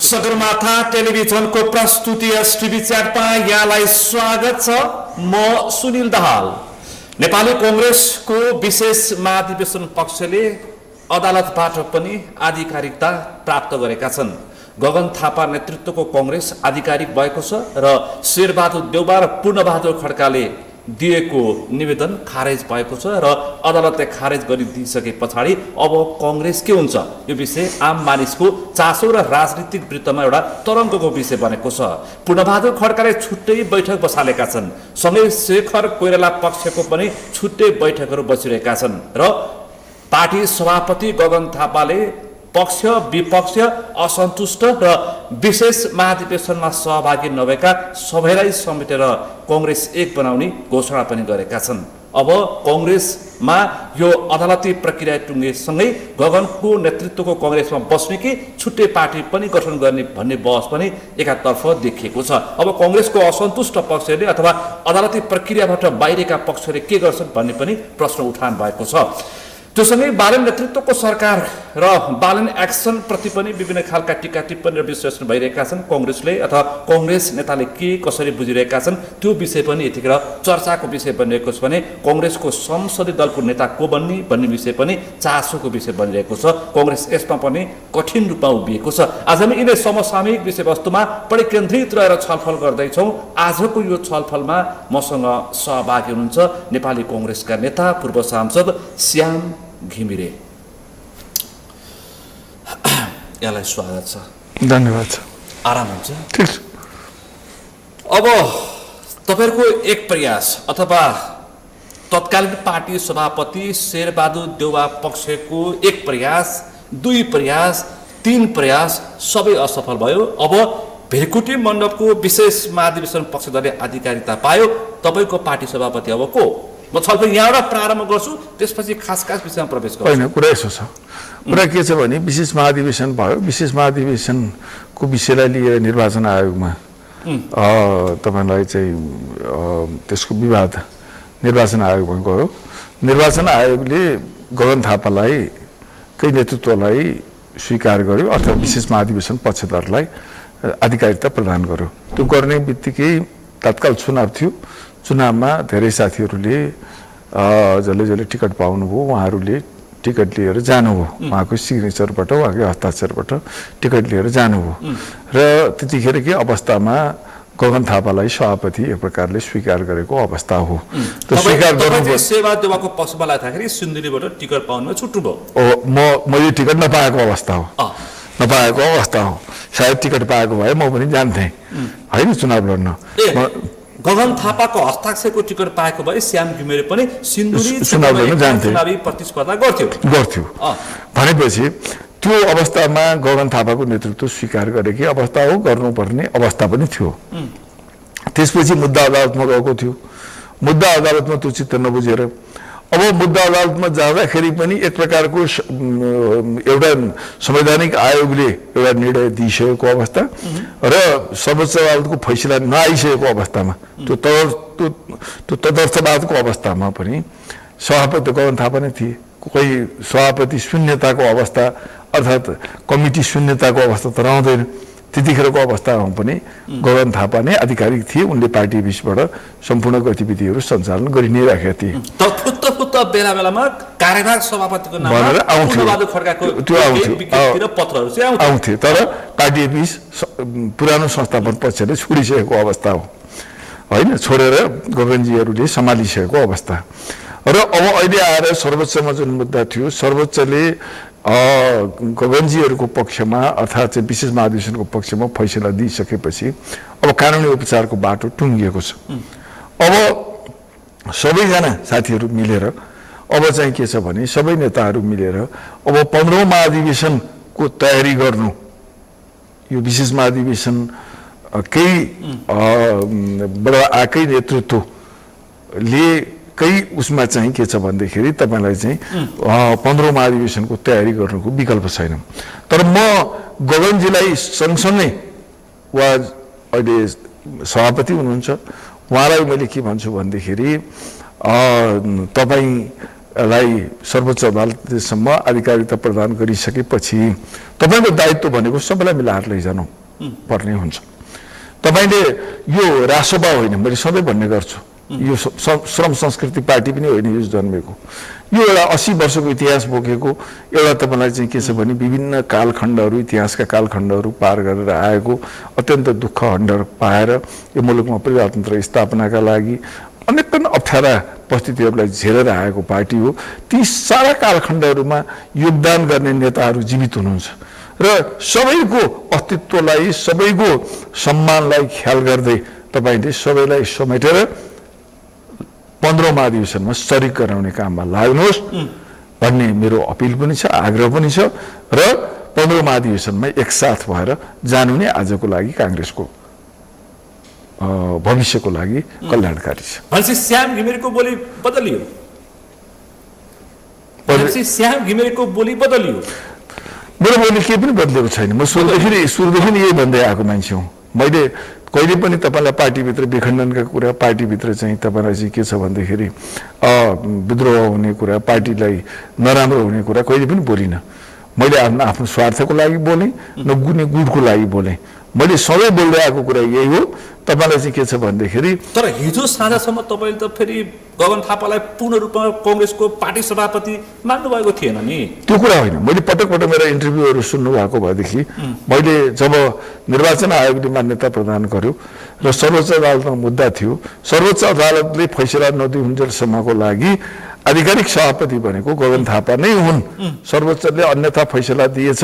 सगरमाथा टेलिभिजनको प्रस्तुति एसटिभी च्याटमा यहाँलाई स्वागत छ। म सुनिल दाहाल। नेपाली कांग्रेसको विशेष महाधिवेशन पक्षले अदालतबाट पनि आधिकारिकता प्राप्त गरेका छन्। गगन थापा नेतृत्वको कांग्रेस आधिकारिक भएको छ र शेरबहादुर देउवा र पूर्णबहादुर खड्काले दिएको निवेदन खारेज भएको छ र अदालतले खारेज गरिदिसके पछाडि अब कांग्रेस के हुन्छ यो विषय आम मानिसको चासो र राजनीतिक वृत्तमा एउटा तरङ्गको विषय बनेको छ। पूर्णबहादुर खड्काले छुट्टै बैठक बसालेका छन्, सँगै शेखर कोइराला पक्षको पनि छुट्टै बैठकहरू बसिरहेका छन् र पार्टी सभापति गगन थापाले पक्ष विपक्ष असन्तुष्ट र विशेष महाधिवेशनमा सहभागी नभएका सबैलाई समेटेर कांग्रेस एक बनाउने घोषणा पनि गरेका छन्। अब कांग्रेसमा यो अदालती प्रक्रिया टुङ्गेसँगै गगनको नेतृत्वको कांग्रेसमा बस्ने कि छुट्टै पार्टी पनि गठन गर्ने भन्ने बहस पनि एकातर्फ देखिएको छ। अब कांग्रेसको असन्तुष्ट पक्षले अथवा अदालती प्रक्रियाबाट बाहिरका पक्षले के गर्छन् भन्ने पनि प्रश्न उठान भएको छ। त्योसँगै बालन नेतृत्वको सरकार र बालन एक्सन प्रति पनि विभिन्न खालका टीका टिप्पणी र विश्लेषण भइरहेका छन्। कांग्रेसले अथवा कांग्रेस नेताले के कसरी बुझिरहेका छन् त्यो विषय पनि यतिखेर चर्चाको विषय बनिरहेको छ भने कांग्रेसको संसदीय दलको नेता को बन्ने भन्ने विषय पनि चासोको विषय बनिरहेको छ। कांग्रेस यसमा पनि कठिन रूपमा उभिएको छ। आज हामी यिनै समसामयिक विषयवस्तुमा बढी केन्द्रित रहेर छलफल गर्दैछौँ। आजको यो छलफलमा मसँग सहभागी हुनुहुन्छ नेपाली कांग्रेसका नेता पूर्व सांसद श्याम घिमिरे। यहाँलाई स्वागत छ। धन्यवाद छ। आराम हुन्छ? ठीक छ। अब तपाईहरुको एक प्रयास अथवा तत्कालीन पार्टी सभापति शेरबहादुर देउवा पक्षको एक प्रयास, दुई प्रयास, तीन प्रयास सबै असफल भयो। अब भेरकुटी मण्डपको विशेष महाधिवेशन पक्षले आधिकारिकता पायो। तपाईको पार्टी सभापति अब को? म छलफल यहाँबाट प्रारम्भ गर्छु, त्यसपछि खास विषयमा प्रवेश गर्छु। हैन, कुरा यसो छ। कुरा के छ भने विशेष महाधिवेशन भयो। विशेष महाधिवेशनको विषयलाई लिएर निर्वाचन आयोगमा तपाईलाई चाहिँ त्यसको विवाद निर्वाचन आयोगमा गयो। निर्वाचन आयोगले गगन थापालाई कै नेतृत्वलाई स्वीकार गर्यो अथवा विशेष महाधिवेशन पक्षधरलाई आधिकारिकता प्रदान गर्यो। त्यो गर्ने बित्तिकै तत्काल चुनाव थियो। चुनावमा धेरै साथीहरूले जसले जसले टिकट पाउनुभयो उहाँहरूले टिकट लिएर जानुभयो। उहाँको सिग्नेचरबाट उहाँकै हस्ताक्षरबाट टिकट लिएर जानुभयो र त्यतिखेर के अवस्थामा गगन थापालाई सभापति एक प्रकारले स्वीकार गरेको अवस्था हो। त्यो स्वीकार गर्नु शेरबहादुर देउवाको पक्षमा लाग्दाखेरि सिन्धुलीबाट टिकट पाउनमा छुट्नुभयो। म यो टिकट नपाएको अवस्था हो। नपाएको अवस्था हो। सायद टिकट पाएको भए म पनि जान्थेँ होइन चुनाव लड्न। गगन थापाको हस्ताक्षरको टिकट पाएको भए श्याम घिमिरे पनि सिन्धुली चुनाव लड्न जान्थे, चुनावी प्रतिस्पर्धा गर्थ्यो। भनेपछि त्यो अवस्थामा गगन थापाको नेतृत्व स्वीकार गरेकी अवस्था हो, गर्नुपर्ने अवस्था पनि थियो। त्यसपछि मुद्दा अदालतमा गएको थियो। मुद्दा अदालतमा त्यो चित्त नबुझेर अब मुद्दा अदालतमा जाँदाखेरि पनि एक प्रकारको एउटा संवैधानिक आयोगले एउटा निर्णय दिइसकेको अवस्था र सर्वोच्च अदालतको फैसला नआइसकेको अवस्थामा त्यो तदर्थवादको अवस्थामा पनि सभापति गगन थापा नै थिए। कोही सभापति शून्यताको अवस्था अर्थात् कमिटी शून्यताको अवस्था त रहँदैन। त्यतिखेरको अवस्थामा पनि गगन थापा नै आधिकारिक थिए। उनले पार्टी बीचबाट सम्पूर्ण गतिविधिहरू सञ्चालन गरि नै राखेका थिए। बेला बेलामा कार्यवाहक सभापतिको नाम आउँथे, तर पार्टी बीच पुरानो संस्थापन पक्षले छोडिसकेको अवस्था हो होइन, छोडेर गगनजीहरूले सम्हालिसकेको अवस्था र अब अहिले आएर सर्वोच्चमा जुन मुद्दा थियो, सर्वोच्चले गगनजीहरूको पक्षमा अर्थात् चाहिँ विशेष महाधिवेशनको पक्षमा फैसला दिइसकेपछि अब कानुनी उपचारको बाटो टुङ्गिएको छ। अब सबैजना साथीहरू मिलेर अब चाहिँ के छ भने सबै नेताहरू मिलेर अब 15औं महाधिवेशनको तयारी गर्नु। यो विशेष महाधिवेशन केही बडा आएकै नेतृत्वले केही उसमा चाहिँ के छ भन्दाखेरि तपाईलाई चाहिँ 15औं महाधिवेशनको तयारी गर्नुको विकल्प छैन। तर म गगनजीलाई सँगसँगै उहाँ अहिले सभापति हुनुहुन्छ, उहाँलाई मैले के भन्छु भन्दाखेरि तपाईँ लाई सर्वोच्च अदालतसम्म अधिकारिता प्रदान गरिसकेपछि तपाईँको दायित्व भनेको सबैलाई मिलाएर लैजानु पर्ने हुन्छ। तपाईँले यो रासोबा होइन, मैले सधैँ भन्ने गर्छु, यो श्रम संस्कृति पार्टी पनि होइन यो जन्मेको, यो एउटा 80 वर्षको इतिहास बोकेको एउटा तपाईँलाई चाहिँ के छ भने विभिन्न कालखण्डहरू, इतिहासका कालखण्डहरू पार गरेर आएको अत्यन्त दुःख हण्डर पाएर यो मुलुकमा प्रजातन्त्र स्थापनाका लागि अनेक अप्ठ्यारा परिस्थितिहरूलाई झेलेर आएको पार्टी हो। ती सारा कालखण्डहरूमा योगदान गर्ने नेताहरू जीवित हुनुहुन्छ र सबैको अस्तित्वलाई, सबैको सम्मानलाई ख्याल गर्दै तपाईँले सबैलाई समेटेर 15औं महाधिवेशनमा सरिक गराउने काममा लाग्नुहोस् भन्ने मेरो अपिल पनि छ, आग्रह पनि छ र 15औं महाधिवेशनमा एकसाथ भएर जानु नै आजको लागि काङ्ग्रेसको भविष्यको लागि कल्याणकारी छ। भनेपछि श्याम घिमिरेको बोली बदलियो, श्याम घिमिरेको बोली बदलियो। मेरो बोली केही पनि बदलेको छैन। म सुरुदेखि यही भन्दै आएको मान्छे हुँ। मैले कहिले पनि तपाईँलाई पार्टीभित्र विखण्डनका कुरा, पार्टीभित्र चाहिँ तपाईँलाई चाहिँ के छ भन्दाखेरि विद्रोह हुने कुरा, पार्टीलाई नराम्रो हुने कुरा कहिले पनि बोलिनँ। मैले आफ्नो स्वार्थको लागि बोलेँ, न गुने गुडको लागि बोलेँ। मैले सधैँ बोल्दै आएको कुरा यही हो। तपाईँलाई चाहिँ के छ भन्दाखेरि तर हिजो साँझसम्म तपाईँले त फेरि गगन थापालाई पूर्ण रूपमा कङ्ग्रेसको पार्टी सभापति मान्नुभएको थिएन नि। त्यो कुरा होइन। मैले पटक पटक मेरो इन्टरभ्यूहरू सुन्नुभएको भएदेखि मैले जब निर्वाचन आयोगले मान्यता प्रदान गर्यो र सर्वोच्च अदालतमा मुद्दा थियो, सर्वोच्च अदालतले फैसला नदिउन्जेलसम्मको लागि आधिकारिक सभापति भनेको गगन थापा नै हुन्। सर्वोच्चले अन्यथा फैसला दिएछ,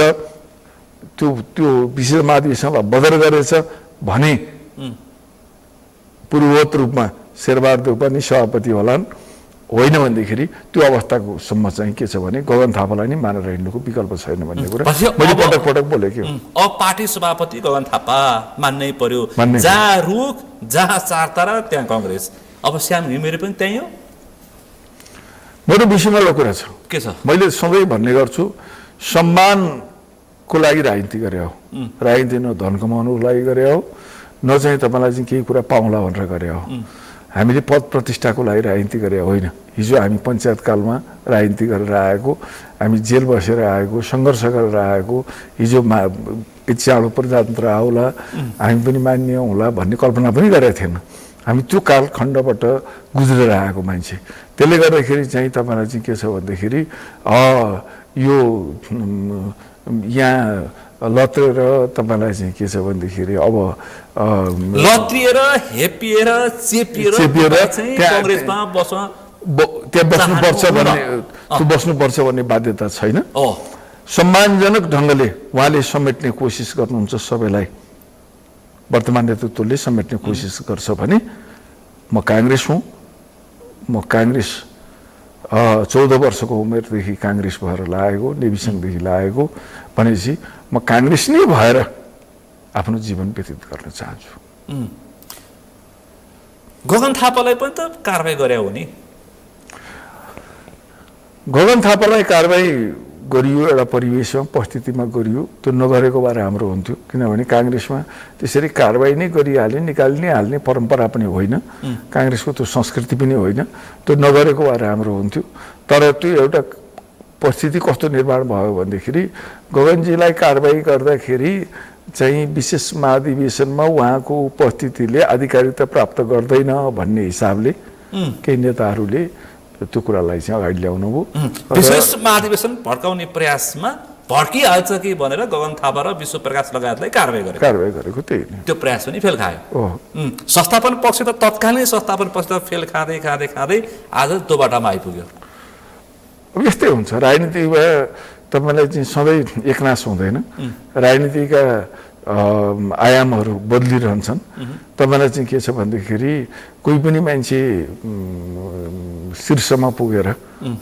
त्यो विशेष महाधिवेशनलाई बदर गरेछ भने पूर्ववत रूपमा शेरबहादुर पनि सभापति होलान्, होइन भनेदेखि त्यो अवस्थाको सम्म चाहिँ के छ भने गगन थापालाई नै मानेर हिँड्नुको विकल्प छैन भन्ने कुरा मैले पटक पटक बोलेको। अब पार्टी सभापति गगन थापा मान्नै पर्यो। जहाँ रुख, जहाँ चारतारा त्यहाँ कङ्ग्रेस। अब श्याम घिमिरे पनि त्यही हो। मेरो विषयमा एउटा कुरा छ, के छ? मैले सधैँ भन्ने गर्छु, सम्मानको लागि राजनीति गरे हो, राजनीति न धन कमाउनुको लागि गरे हो, न चाहिँ तपाईँलाई चाहिँ केही कुरा पाउँला भनेर गरे हो। हामीले पद प्रतिष्ठाको लागि राजनीति गरे होइन। हिजो हामी पञ्चायतकालमा राजनीति गरेर आएको, हामी जेल बसेर आएको, सङ्घर्ष गरेर आएको, हिजो चाँडो प्रजातन्त्र आउला, हामी पनि मान्य होला भन्ने कल्पना पनि गरेका थिएन। हामी त्यो कालखण्डबाट गुज्रेर आएको मान्छे। त्यसले गर्दाखेरि चाहिँ तपाईँलाई चाहिँ के छ भन्दाखेरि यो यहाँ लत्रेर तपाईँलाई चाहिँ के छ भन्दाखेरि अब लत्रिएर हेपिएर चेपिएर कङ्ग्रेसमा त्यहाँ बस्नुपर्छ भन्ने, त्यो बस्नुपर्छ भन्ने बाध्यता छैन। सम्मानजनक ढङ्गले उहाँले समेट्ने कोसिस गर्नुहुन्छ, सबैलाई वर्तमान नेतृत्वले समेट्ने कोसिस गर्छ भने म काङ्ग्रेस हुँ। म काङ्ग्रेस 14 वर्षको उमेरदेखि काङ्ग्रेस भएर लागेको, नेविसङ्घदेखि लागेको भनेपछि म काङ्ग्रेस नै भएर आफ्नो जीवन व्यतीत गर्न चाहन्छु। गगन थापालाई पनि त कारबाही गरे हो नि। गगन थापालाई कारबाही गरियो, एउटा परिवेशमा परिस्थितिमा गरियो। त्यो नगरेको भए राम्रो हुन्थ्यो, किनभने काङ्ग्रेसमा त्यसरी कारबाही नै गरिहाल्ने, निकालि नै हाल्ने परम्परा पनि होइन, काङ्ग्रेसको त्यो संस्कृति पनि होइन। त्यो नगरेको भए राम्रो हुन्थ्यो। तर त्यो एउटा परिस्थिति कस्तो निर्माण भयो भनेदेखि गगनजीलाई कारबाही गर्दाखेरि चाहिँ विशेष महाधिवेशनमा उहाँको उपस्थितिले अधिकारिता प्राप्त गर्दैन भन्ने हिसाबले केही नेताहरूले त्यो कुरालाई चाहिँ अगाडि ल्याउनु भयो। विशेष महाधिवेशन भड्काउने प्रयासमा भड्किहाल्छ कि भनेर गगन थापा र विश्वप्रकाश लगायतलाई कारबाही गरेको त्यही नै। त्यो प्रयास पनि फेल खायो। संस्थापन पक्ष त तत्कालीन संस्थापन पक्ष त फेल खाँदै खाँदै खाँदै आज दोबाटामा आइपुग्यो। अब यस्तै हुन्छ राजनीतिमा, तपाईँलाई चाहिँ सधैँ एकनाश हुँदैन। राजनीतिका आयामहरू बदलिरहन्छन्। तपाईँलाई चाहिँ के छ भन्दाखेरि कोही पनि मान्छे शीर्षमा पुगेर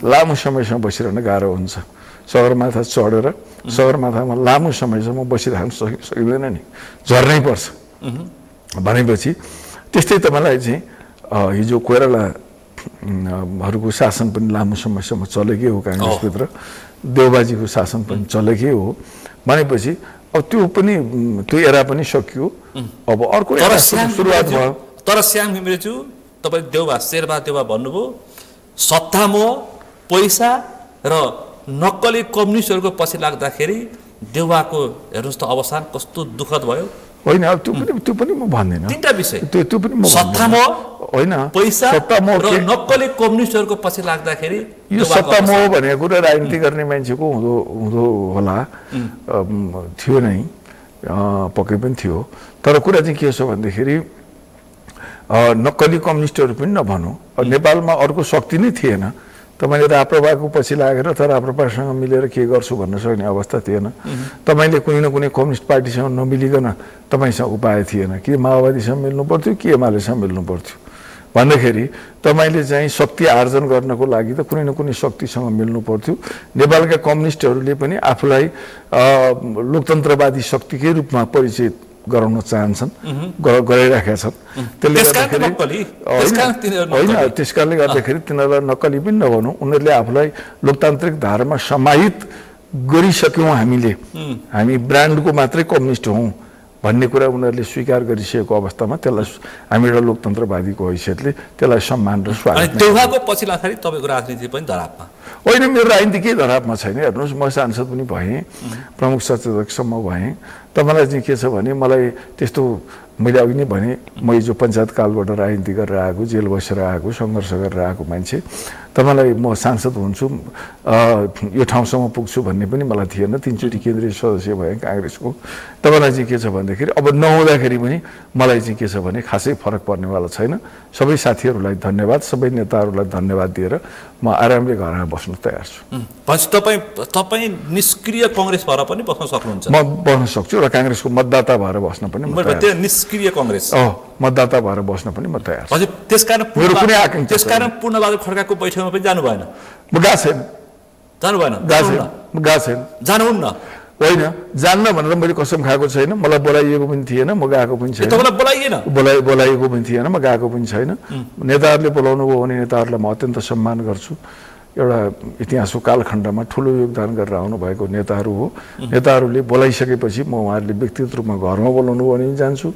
लामो समयसम्म बसिरहन गाह्रो हुन्छ। सगरमाथा चढेर सगरमाथामा लामो समयसम्म बसिरहन सकिँदैन नि, झर्नै पर्छ भनेपछि त्यस्तै तपाईँलाई चाहिँ हिजो कोइराला हरूको शासन पनि लामो समयसम्म चलेकै हो, काङ्ग्रेसभित्र देवबाजीको शासन पनि चलेकै हो भनेपछि अब त्यो पनि त्यो एरा पनि सकियो। अब अर्को सुरुवात भयो। तर श्याम घिमिरेज्यू तपाईँ शेरबहादेव देउवा भन्नुभयो, सत्ता मोह पैसा र नक्कली कम्युनिस्टहरूको पछि लाग्दाखेरि देउवाको हेर्नुहोस् त अवसान कस्तो दुःखद भयो। होइन अब त्यो पनि म भन्दिनँ, तीनटा विषय त्यो पनि म सत्तामोह होइन, पैसा सत्तामोह र नक्कली कम्युनिस्टहरूको पछि लाग्दाखेरि यो सत्तामोह भनेको कुरा राजनीति गर्ने मान्छेको हुँदो होला, थियो नै, पक्कै पनि थियो। तर कुरा चाहिँ के छ भन्दाखेरि नक्कली कम्युनिस्टहरू पनि नभनौँ, नेपालमा अर्को शक्ति नै थिएन। तपाईँले राप्रपाको पछि लागेर त राप्रपासँग मिलेर के गर्छु भन्न सक्ने अवस्था थिएन। तपाईँले कुनै न कुनै कम्युनिस्ट पार्टीसँग नमिलिकन तपाईँसँग उपाय थिएन कि माओवादीसँग मिल्नु पर्थ्यो कि एमालेसँग मिल्नु पर्थ्यो भन्दाखेरि तपाईँले चाहिँ शक्ति आर्जन गर्नको लागि त कुनै न कुनै शक्तिसँग मिल्नु पर्थ्यो। नेपालका कम्युनिस्टहरूले पनि आफूलाई लोकतन्त्रवादी शक्तिकै रूपमा परिचय गराउन चाहन्छन्, गराइराखेका छन्। त्यसले गर्दाखेरि होइन, त्यस कारणले गर्दाखेरि तिनीहरूलाई नक्कली पनि नभनौँ, उनीहरूले आफूलाई लोकतान्त्रिक धारामा समाहित गरिसक्यौँ, हामी ब्रान्डको मात्रै कम्युनिस्ट हौँ भन्ने कुरा उनीहरूले स्वीकार गरिसकेको अवस्थामा त्यसलाई हामी एउटा लोकतन्त्रवादीको हैसियतले त्यसलाई सम्मान र स्वागत। देउवाको पछि लाग्दाखेरि तपाईँको राजनीति पनि धरापमा होइन, मेरो राजनीति केही धरापमा छैन। हेर्नुहोस्, म सांसद पनि भएँ, प्रमुख सचेतकसम्म भएँ। तपाईँलाई चाहिँ के छ भने मलाई त्यस्तो, मैले अघि नै भने म हिजो पञ्चायत कालबाट राजनीति गरेर आएको, जेल बसेर आएको, सङ्घर्ष गरेर आएको मान्छे। तपाईँलाई म सांसद हुन्छु, यो ठाउँसम्म पुग्छु भन्ने पनि मलाई थिएन। 3 चोटि केन्द्रीय सदस्य भएँ काङ्ग्रेसको। तपाईँलाई चाहिँ के छ भनेदेखि अब नहुँदाखेरि पनि मलाई चाहिँ के छ भने खासै फरक पर्नेवाला छैन। सबै साथीहरूलाई धन्यवाद, सबै नेताहरूलाई धन्यवाद दिएर म आरामले घरमा बस्न तयार छु। तपाईँ निष्क्रिय कङ्ग्रेस भएर पनि बस्न सक्नुहुन्छ? म बस्न सक्छु र काङ्ग्रेसको मतदाता भएर बस्न पनि म तयार। निष्क्रिय कङ्ग्रेस मतदाता भएर बस्न पनि म तयार छु। हजुर, त्यसकारण पूर्णबहादुर खड्काको बैठकमा पनि जानु भएन? म गएको छैन। जानुहुन्न? होइन, जान्न भनेर मैले कसम खाएको छैन, मलाई बोलाइएको पनि थिएन, म गएको पनि छैन। बोलाइएको पनि थिएन, म गएको पनि छैन। नेताहरूले बोलाउनु भयो भने नेताहरूलाई म अत्यन्त सम्मान गर्छु। एउटा इतिहासको कालखण्डमा ठुलो योगदान गरेर आउनुभएको नेताहरू हो। नेताहरूले बोलाइसकेपछि म उहाँहरूले व्यक्तिगत रूपमा घरमा बोलाउनु भयो भने जान्छु,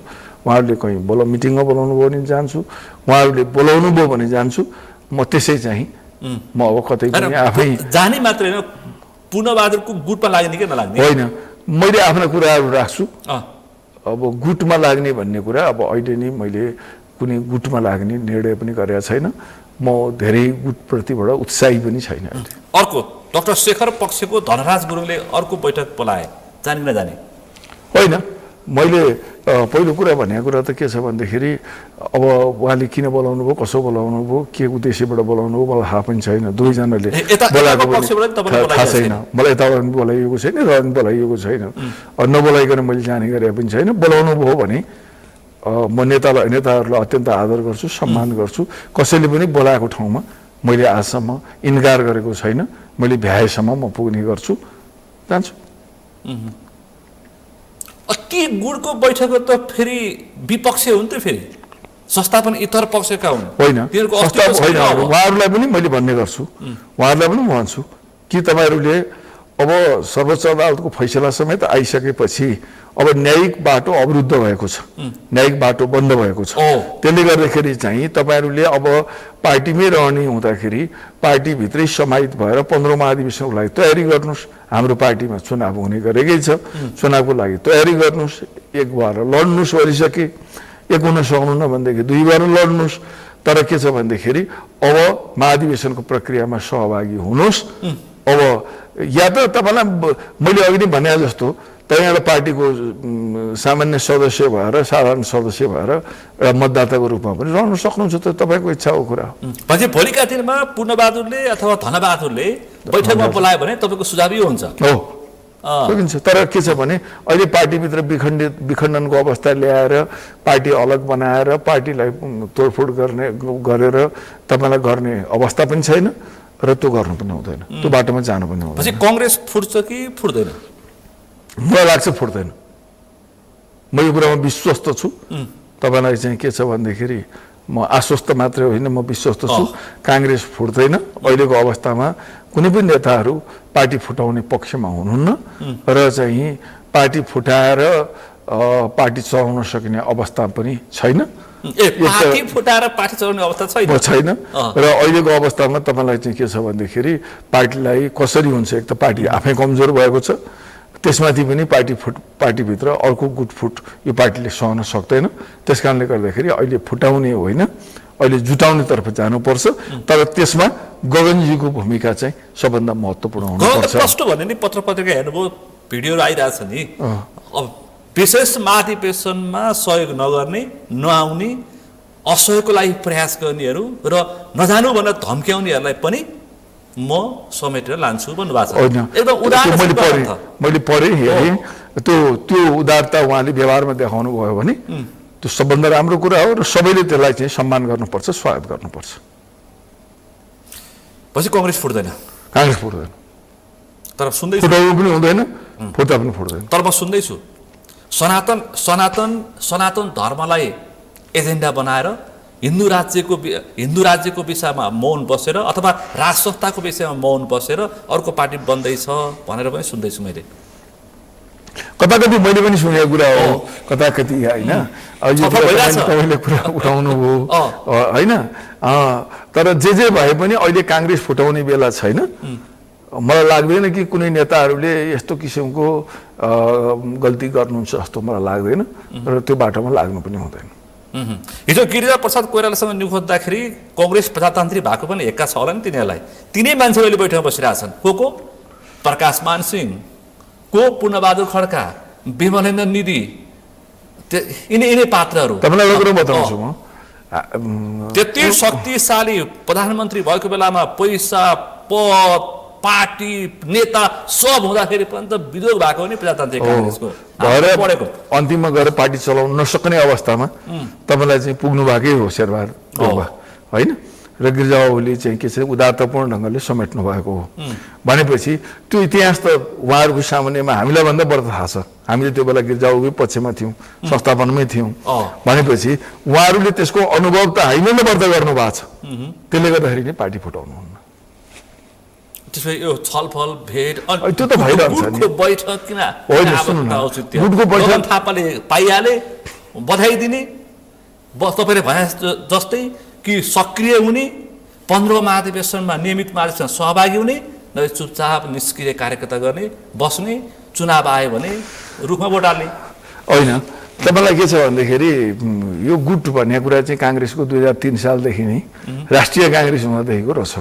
उहाँहरूले कहीँ मिटिङमा बोलाउनु भयो भने जान्छु, उहाँहरूले बोलाउनु भयो भने जान्छु। म त्यसै चाहिँ म अब कतै पनि आफै जाने मात्रै होइन, पूर्णबहादुरको गुटमा लाग्ने कि नलाग्ने होइन, मैले आफ्ना कुराहरू राख्छु। अब गुटमा लाग्ने भन्ने कुरा अब अहिले नै मैले कुनै गुटमा लाग्ने निर्णय पनि गरेका छैन। म धेरै गुटप्रतिबाट उत्साही पनि छैन। अर्को डाक्टर शेखर पक्षको धनराज गुरुङले अर्को बैठक बोलाए, जाने नजाने? होइन, मैले पहिलो कुरा भनेको कुरा त के छ भन्दाखेरि अब उहाँले किन बोलाउनु भयो, कसो बोलाउनु भयो, के उद्देश्यबाट बोलाउनु भयो मलाई थाहा पनि छैन। दुवैजनाले बोलाएको थाहा छैन, मलाई यताबाट पनि बोलाइएको छैन, र पनि बोलाइएको छैन, नबोलाइकन मैले जाने गरेको पनि छैन। बोलाउनु भयो भने म नेताहरूलाई अत्यन्त आदर गर्छु, सम्मान गर्छु। कसैले पनि बोलाएको ठाउँमा मैले आजसम्म इन्कार गरेको छैन। मैले भ्याएसम्म म पुग्ने गर्छु, जान्छु। ती गुटको बैठक त फेरि विपक्ष हो नि त, फेरि संस्थापन इतर पक्षका हुन्। होइन, उहाँहरूलाई पनि मैले भन्ने गर्छु, उहाँहरूलाई पनि भन्छु कि तपाईँहरूले अब सर्वोच्च अदालतको फैसला समेत आइसकेपछि अब न्यायिक बाटो अवरुद्ध भएको छ, न्यायिक बाटो बन्द भएको छ। त्यसले गर्दाखेरि चाहिँ तपाईँहरूले अब पार्टीमै रहने हुँदाखेरि पार्टीभित्रै समाहित भएर 15औं महाधिवेशनको लागि तयारी गर्नुहोस्। हाम्रो पार्टीमा चुनाव हुने गरेकै छ, चुनावको लागि तयारी गर्नुहोस्। एक बार लड्नुहोस्, गरिसके एक हुन सक्नुहुन्न भनेदेखि 2 बार लड्नुहोस्। तर के छ भन्दाखेरि अब महाधिवेशनको प्रक्रियामा सहभागी हुनुहोस्। अब या त तपाईँलाई मैले अघि नै भने जस्तो त्यहाँबाट पार्टीको सामान्य सदस्य भएर, साधारण सदस्य भएर एउटा मतदाताको रूपमा पनि रहन सक्नुहुन्छ, त तपाईँको इच्छाको कुरा हो। भने भोलिका दिनमा पूर्णबहादुरले अथवा धनबहादुरले बैठकमा बोलायो भने तपाईँको सुझाव यो हुन्छ? हो, सकिन्छ। तर के छ भने अहिले पार्टीभित्र विखण्डनको अवस्था ल्याएर, पार्टी अलग बनाएर, पार्टीलाई तोडफोड गरेर तपाईँलाई गर्ने अवस्था पनि छैन र त्यो गर्नु पनि हुँदैन, त्यो बाटोमा जानु पनि हुँदैन। कङ्ग्रेस फुट्छ कि फुट्दैन? मलाई लाग्छ फुट्दैन। म यो कुरामा विश्वस्त छु। तपाईँलाई चाहिँ के छ भन्दाखेरि म आश्वस्त मात्रै होइन, म विश्वस्त छु काङ्ग्रेस फुट्दैन। अहिलेको अवस्थामा कुनै पनि नेताहरू पार्टी फुटाउने पक्षमा हुनुहुन्न र चाहिँ पार्टी फुटाएर पार्टी चलाउन सक्ने अवस्था पनि छैन। पार्टी फुटाएर पार्टी चलाउने अवस्था छैन र अहिलेको अवस्थामा तपाईँलाई चाहिँ के छ भन्दाखेरि पार्टीलाई कसरी हुन्छ, एक त पार्टी आफै कमजोर भएको छ, त्यसमाथि पनि पार्टीभित्र अर्को गुटफुट यो पार्टीले सहन सक्दैन। त्यस कारणले गर्दाखेरि अहिले फुटाउने होइन, अहिले जुटाउनेतर्फ जानुपर्छ। तर त्यसमा गगनजीको भूमिका चाहिँ सबभन्दा महत्त्वपूर्ण हुनुपर्छ। प्रश्न भने नि पत्र पत्रिका हेर्नुभयो, भिडियोहरू आइरहेछ नि, अब विशेष महाधिवेशनमा सहयोग नगर्ने, नआउने, असहयोगको लागि प्रयास गर्नेहरू र नजानु भनेर धम्क्याउनेहरूलाई पनि म समेटेर लान्छु भन्नुभएको छ। एकदम उदाहरण मैले पढेँ हेरेँ, त्यो उदारता उहाँले व्यवहारमा देखाउनु भयो भने त्यो सबभन्दा राम्रो कुरा हो र सबैले त्यसलाई चाहिँ सम्मान गर्नुपर्छ, स्वागत गर्नुपर्छ। पछि कङ्ग्रेस फुट्दैन, काङ्ग्रेस फुट्दैन, तर सुन्दैछु फुटाउनु पनि हुँदैन, फुट्दा पनि फुट्दैन। तर म सुन्दैछु सनातन धर्मलाई एजेन्डा बनाएर हिन्दू राज्यको विषयमा मौन बसेर अथवा राज संस्थाको विषयमा मौन बसेर अर्को पार्टी बन्दैछ भनेर पनि सुन्दैछु मैले। कता कति मैले पनि सुनेको कुरा हो, कता कति होइन, तपाईँले कुरा उठाउनु हो होइन। तर जे भए पनि अहिले काङ्ग्रेस फुटाउने बेला छैन। मलाई लाग्दैन कि कुनै नेताहरूले यस्तो किसिमको गल्ती गर्नुहुन्छ जस्तो मलाई लाग्दैन र त्यो बाटोमा लाग्नु पनि हुँदैन। हिजो गिरिजा प्रसाद कोइरालासँग न्यु खोज्दाखेरि कङ्ग्रेस प्रजातान्त्रिक भएको पनि हेक्का छ होला नि तिनीहरूलाई। तिनै मान्छे अहिले बैठकमा बसिरहेछन्। को प्रकाश मान सिंह, को पूर्णबहादुर खड्का, विमलेन्द्र निधि, यिनै पात्रहरू। तपाईँलाई एउटा कुरा बताउँछु म, त्यति शक्तिशाली प्रधानमन्त्री भएको बेलामा पैसा, पद, पार्टी, नेता सब हुँदाखेरि पनि त विरोध भएको नि प्रजातान्त्रिक काङ्ग्रेसको पढेको अन्तिममा गएर पार्टी चलाउन नसक्ने अवस्थामा तपाईँलाई चाहिँ पुग्नु भएकै हो शेरबहादुर देउवा होइन। र गिरिजाबाबुले चाहिँ के छ उदारतापूर्ण ढङ्गले समेट्नु भएको हो भनेपछि त्यो इतिहास त उहाँहरूको सामान्यमा हामीलाई भन्दा बढी थाहा छ। हामीले त्यो बेला गिरिजाबाबुकै पक्षमा थियौँ, संस्थापनमै थियौँ भनेपछि उहाँहरूले त्यसको अनुभव त हामीले बढ्दा गर्नुभएको छ। त्यसले गर्दाखेरि नै पार्टी फुटाउनुहुन्न। त्यसो यो छलफल भेट त्यो त भइरहन्छ नि, बैठक किन गुटको बैठक थापाले पाइहाले बधाई दिने तपाईँले भने जस्तै कि सक्रिय हुने, 15 महाधिवेशनमा नियमित महाधिवेशनमा सहभागी हुने, नभए चुपचाप निष्क्रिय कार्यकर्ता गर्ने, बस्ने, चुनाव आयो भने रुखमा भोट हाल्ने होइन। तपाईँलाई के छ भन्दाखेरि यो गुट भन्ने कुरा चाहिँ काङ्ग्रेसको 2003 सालदेखि नै राष्ट्रिय काङ्ग्रेस हुँदादेखिको रहेछ।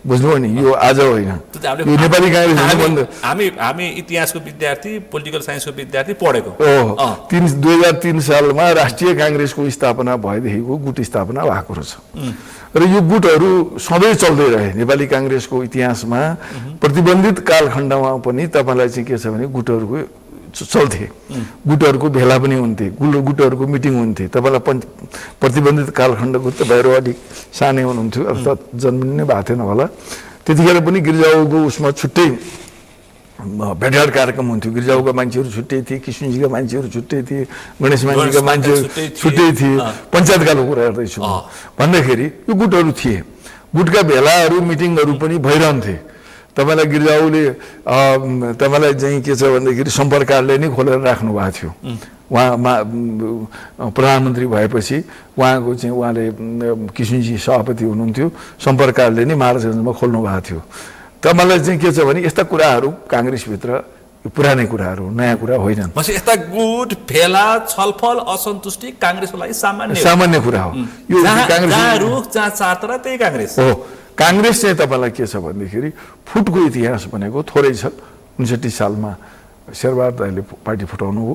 बुझ्नुभयो नि, यो आज होइन, यो नेपाली काङ्ग्रेस। हामी इतिहासको विद्यार्थी, पोलिटिकल साइन्सको विद्यार्थी पढेको 2003 सालमा राष्ट्रिय काङ्ग्रेसको स्थापना भएदेखिको गुट स्थापना भएको रहेछ। र यो गुटहरू सधैँ चल्दै रहे नेपाली काङ्ग्रेसको इतिहासमा। प्रतिबन्धित कालखण्डमा पनि तपाईँलाई चाहिँ के छ भने गुटहरूको चल्थे, गुटहरूको भेला पनि हुन्थे, गुटहरूको मिटिङ हुन्थे। तपाईँलाई प्रतिबन्धित कालखण्डको तपाईँहरू अलिक सानै हुनुहुन्थ्यो अर्थात् जन्मिनु नै भएको थिएन होला, त्यतिखेर पनि गिरिजाबाबुको उसमा छुट्टै भेटघाट कार्यक्रम हुन्थ्यो। गिरिजाबाबुका मान्छेहरू छुट्टै थिए, कृष्णजीका मान्छेहरू छुट्टै थिए, गणेश मान्छेका मान्छेहरू छुट्टै थिए। पञ्चायतकालको कुरा गर्दैछु भन्दाखेरि यो गुटहरू थिए, गुटका भेलाहरू मिटिङहरू पनि भइरहन्थे। तपाईँलाई गिरिजाबाबुले तपाईँलाई चाहिँ के छ भन्दाखेरि सम्पर्क कार्यालय नै खोलेर राख्नु भएको थियो। उहाँ प्रधानमन्त्री भएपछि उहाँले किशनजी सभापति हुनुहुन्थ्यो, सम्पर्क कार्यालय नै महाराजगञ्जमा खोल्नु भएको थियो। तपाईँलाई चाहिँ के छ भने यस्ता कुराहरू काङ्ग्रेसभित्र पुरानै कुराहरू, नयाँ कुरा होइनन्। यस्ता गुट भेला छलफल असन्तुष्टि काङ्ग्रेसको लागि सामान्य कुरा हो। यो काङ्ग्रेस हो। काङ्ग्रेस चाहिँ तपाईँलाई के छ भन्दाखेरि फुटको इतिहास भनेको थोरै छ। 59 सालमा शेरबहादुर दाइले पार्टी फुटाउनु हो,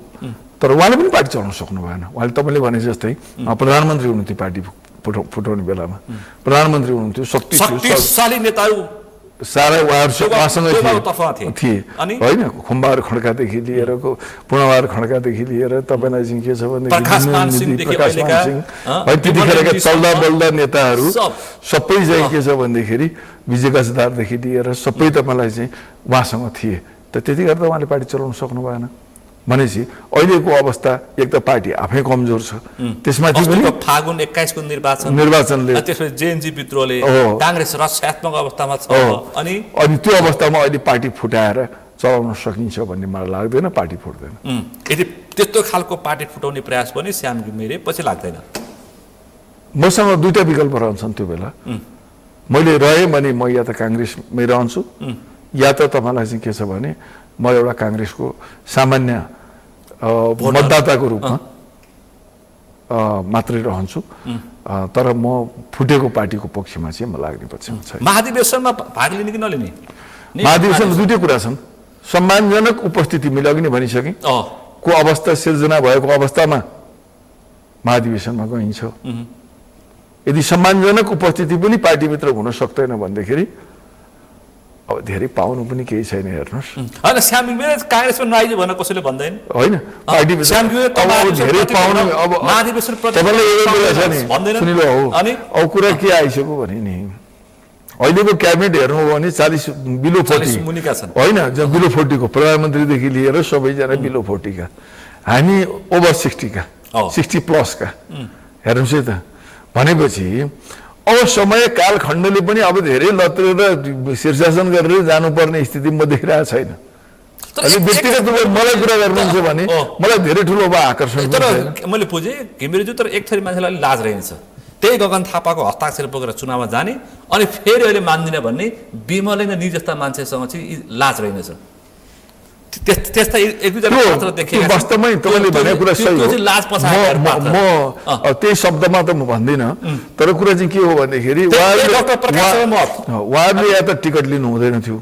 तर उहाँले पनि पार्टी चलाउन सक्नु भएन। उहाँले तपाईँले भने जस्तै प्रधानमन्त्री हुनुहुन्थ्यो, पार्टी फुटाउने बेलामा प्रधानमन्त्री हुनुहुन्थ्यो, शक्तिशाली नेताहरू सारा उहाँहरूसँग थिए होइन। खुम्बार खड्कादेखि लिएर पूर्णबहादुर खड्कादेखि लिएर तपाईँलाई चाहिँ के छ भने प्रकाश मान सिंह त्यतिखेरका चल्दा बल्दा नेताहरू सबै चाहिँ के छ भन्दाखेरि विजय गजदारदेखि लिएर सबै तपाईँलाई चाहिँ उहाँसँग थिए। त त्यतिखेर त उहाँले पार्टी चलाउन सक्नु भएन। भनेपछि अहिलेको अवस्था एक त पार्टी आफै कमजोर छ, त्यसमाथि पनि फागुन 21 को निर्वाचनले त्यसपछि जेएनजी विद्रोहले काङ्ग्रेस रक्षात्मक अवस्थामा छ। अनि त्यो अवस्थामा अहिले पार्टी फुटाएर चलाउन सकिन्छ भन्ने मलाई लाग्दैन, पार्टी फुट्दैन। यदि त्यस्तो खालको पार्टी फुटाउने प्रयास पनि श्याम घिमिरे पछि लाग्दैन। मसँग दुईटा विकल्प रहन्छन् त्यो बेला। मैले रहेँ भने म या त काङ्ग्रेसमै रहन्छु, या त तपाईँलाई चाहिँ के छ भने म एउटा काङ्ग्रेसको सामान्य मतदाताको रूपमा मात्रै रहन्छु। तर म फुटेको पार्टीको पक्षमा चाहिँ म लाग्ने पक्षमा छैन। महाधिवेशनमा भाग लिने कि नलिने? महाधिवेशनमा दुईटै कुरा छन्। सम्मानजनक उपस्थिति, मैले अघि नै भनिसकेँ, को अवस्था सिर्जना भएको अवस्थामा महाधिवेशनमा गइन्छ। यदि सम्मानजनक उपस्थिति पनि पार्टीभित्र हुन सक्दैन भनेदेखि अब धेरै पाउनु पनि केही छैन। हेर्नुहोस्, होइन श्याम घिमिरे काङ्ग्रेसमा नआइज भनेर कसैले भन्दैन होइन, पार्टीभित्र श्याम घिमिरे धेरै पाउनु। अब महाधिवेशन तपाईँलाई एउटा कुरा छ नि सुनिलो हो, अब कुरा के आइसक्यो भने नि अहिलेको क्याबिनेट हेर्नु हो भने 40 बिलो 40 मुनिका छन् होइन, बिलो 40 को प्रधानमन्त्रीदेखि लिएर सबैजना बिलो 40 का, हामी ओभर 60 का, 60 प्लस का। हेर्नुहोस् है त, भनेपछि अब समय कालखण्डले पनि अब धेरै लत्रेर शीर्षासन गरेर जानुपर्ने स्थिति म देखिरहेको छैन। अहिले व्यक्तिगत रूपमा मलाई कुरा गर्नुहुन्छ भने मलाई धेरै ठुलो आकर्षण। तर मैले बुझेँ घिमिरेज्यू, तर एक थरी मान्छेलाई लाज रहेछ, त्यही गगन थापाको हस्ताक्षर बोकेर चुनावमा जाने अनि फेरि अहिले मान्दिनँ भन्ने विमलेन्द्र नि जस्ता मान्छेसँग चाहिँ लाज रहेनछ। त्यस्ता एक दुईजना पात्र देखेका वास्तवमै तपाईँले भनेको कुरा सही हो। म त्यही शब्दमा त म भन्दिनँ, तर कुरा चाहिँ के हो भन्दाखेरि उहाँहरूले या त टिकट लिनु हुँदैन थियो,